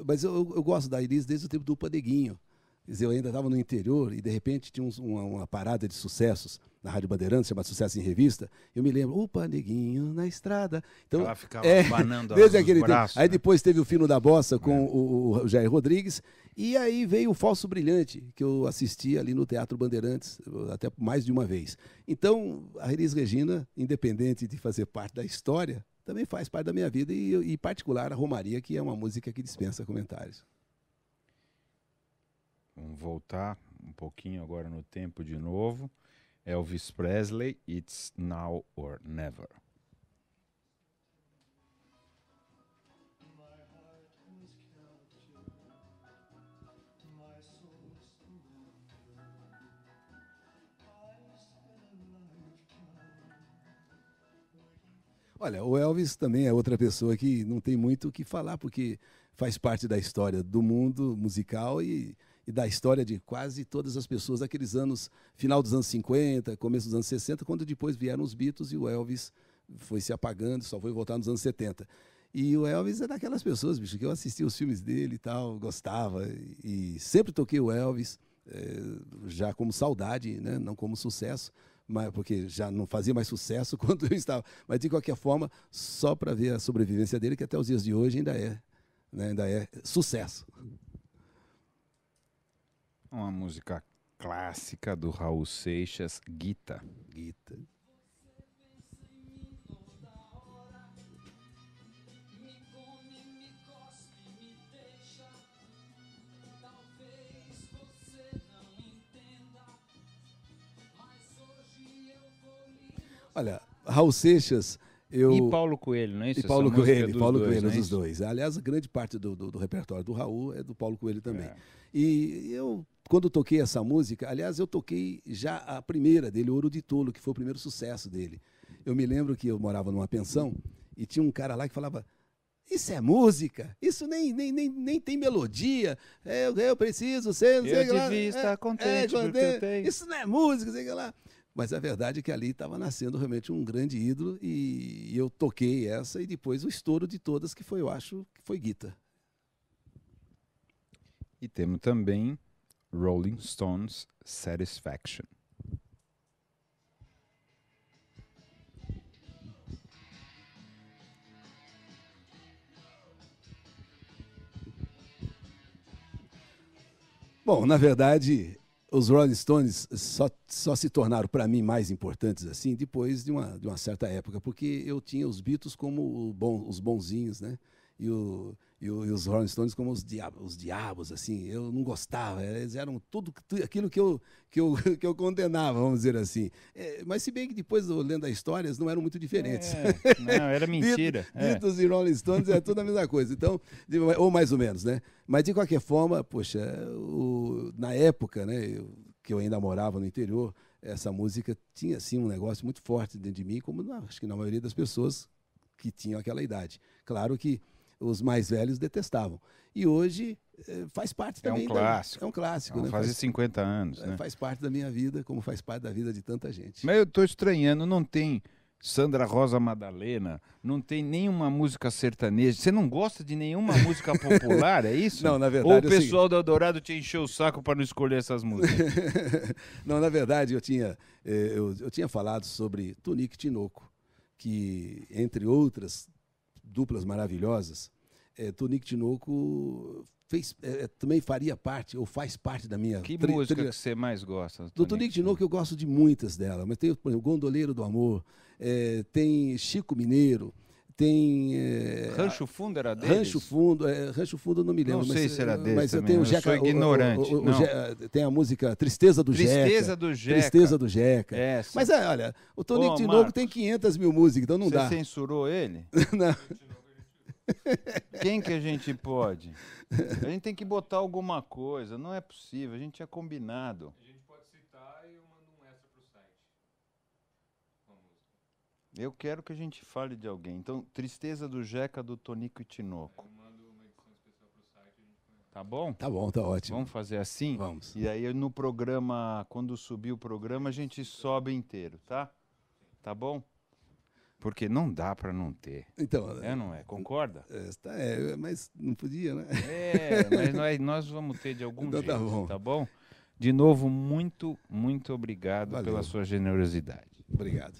mas eu gosto da Elis desde o tempo do Paneguinho. Quer dizer, eu ainda estava no interior e, de repente, tinha uma parada de sucessos na Rádio Bandeirantes, chamada Sucesso em Revista. Eu me lembro, o Paneguinho na estrada. Então, Ela ficava banando desde os aquele braços, tempo. Aí né? depois teve o Fino da Bossa com o Jair Rodrigues. E aí veio o Falso Brilhante, que eu assisti ali no Teatro Bandeirantes, até mais de uma vez. Então, a Elis Regina, independente de fazer parte da história, também faz parte da minha vida, e em particular a Romaria, que é uma música que dispensa comentários. Vamos voltar um pouquinho agora no tempo de novo. Elvis Presley, It's Now or Never. My heart was captured, my soul surrendered. I spent a lifetime. Olha, o Elvis também é outra pessoa que não tem muito o que falar, porque faz parte da história do mundo musical e da história de quase todas as pessoas daqueles anos, final dos anos 50, começo dos anos 60, quando depois vieram os Beatles e o Elvis foi se apagando, só foi voltar nos anos 70. E o Elvis é daquelas pessoas, bicho, que eu assistia os filmes dele e tal, gostava, e sempre toquei o Elvis, já como saudade, né? Não como sucesso, mas porque já não fazia mais sucesso quando eu estava. Mas, de qualquer forma, só para ver a sobrevivência dele, que até os dias de hoje ainda é, né? Ainda é sucesso. Uma música clássica do Raul Seixas, Guita. Guita. Me come, me cospe, me deixa. Talvez você não entenda, mas hoje eu vou lhe Olha, Raul Seixas, E Paulo Coelho, não é isso? E Paulo Essa música Coelho, dos Paulo dois, Coelho, não é os isso? dois. Aliás, grande parte do repertório do Raul é do Paulo Coelho também. É. E eu quando eu toquei essa música, aliás, eu toquei já a primeira dele, Ouro de Tolo, que foi o primeiro sucesso dele. Eu me lembro que eu morava numa pensão e tinha um cara lá que falava: isso é música, isso nem tem melodia, eu preciso ser... não sei o que lá, devia estar contente porque eu tenho. isso não é música, sei o que lá. Mas a verdade é que ali estava nascendo realmente um grande ídolo e eu toquei essa e depois o estouro de todas, que foi, eu acho, que foi Guitar. E temos também Rolling Stones Satisfaction. Bom, na verdade, os Rolling Stones só se tornaram para mim mais importantes assim depois de uma certa época, porque eu tinha os Beatles como os bonzinhos, né? E os Rolling Stones como os diabos, assim. Eu não gostava, eles eram tudo aquilo que eu condenava, vamos dizer assim. Mas se bem que depois, lendo a história, eles não eram muito diferentes. Não, era mentira. Beatles e Rolling Stones é tudo a mesma coisa. Então, ou mais ou menos, né? Mas de qualquer forma, poxa, na época, né, que eu ainda morava no interior, essa música tinha assim um negócio muito forte dentro de mim, como acho que na maioria das pessoas que tinham aquela idade. Claro que os mais velhos detestavam. E hoje faz parte também. É um clássico. É um clássico, Vamos né? fazer 50 anos, né? Faz parte da minha vida, como faz parte da vida de tanta gente. Mas eu estou estranhando, não tem Sandra Rosa Madalena, não tem nenhuma música sertaneja. Você não gosta de nenhuma música popular, é isso? Não, na verdade... Ou o pessoal do Eldorado te encheu o saco para não escolher essas músicas? Não, na verdade, eu tinha falado sobre Tunico e Tinoco, que, entre outras duplas maravilhosas, Tunico e Tinoco também faria parte, ou faz parte da minha... Que música que você mais gosta? Do Tunico e Tinoco eu gosto de muitas delas, mas tem, por exemplo, Gondoleiro do Amor, tem Chico Mineiro, tem... Rancho Fundo era deles? Rancho Fundo eu não me lembro. Não sei se era deles mas também, eu tenho sou ignorante. Tem a música Tristeza do Jeca. Tristeza do Jeca. Essa. Mas olha, o Tonico Tinoco tem 500 mil músicas, então não dá. Você censurou ele? Não. Quem que a gente pode? A gente tem que botar alguma coisa, não é possível, a gente tinha combinado. A gente pode citar e eu mando um extra pro site. Uma música. Eu quero que a gente fale de alguém. Então, Tristeza do Jeca, do Tonico e Tinoco. Eu mando uma edição especial pro site e a gente põe. Tá bom? Tá bom, tá ótimo. Vamos fazer assim? Vamos. E aí no programa, quando subir o programa, a gente sobe inteiro, tá? Tá bom? Porque não dá para não ter. Então, não é? Concorda? Mas não podia, né? Mas nós vamos ter de algum Então jeito, tá bom. De novo, muito, muito obrigado Valeu. pela sua generosidade. Obrigado.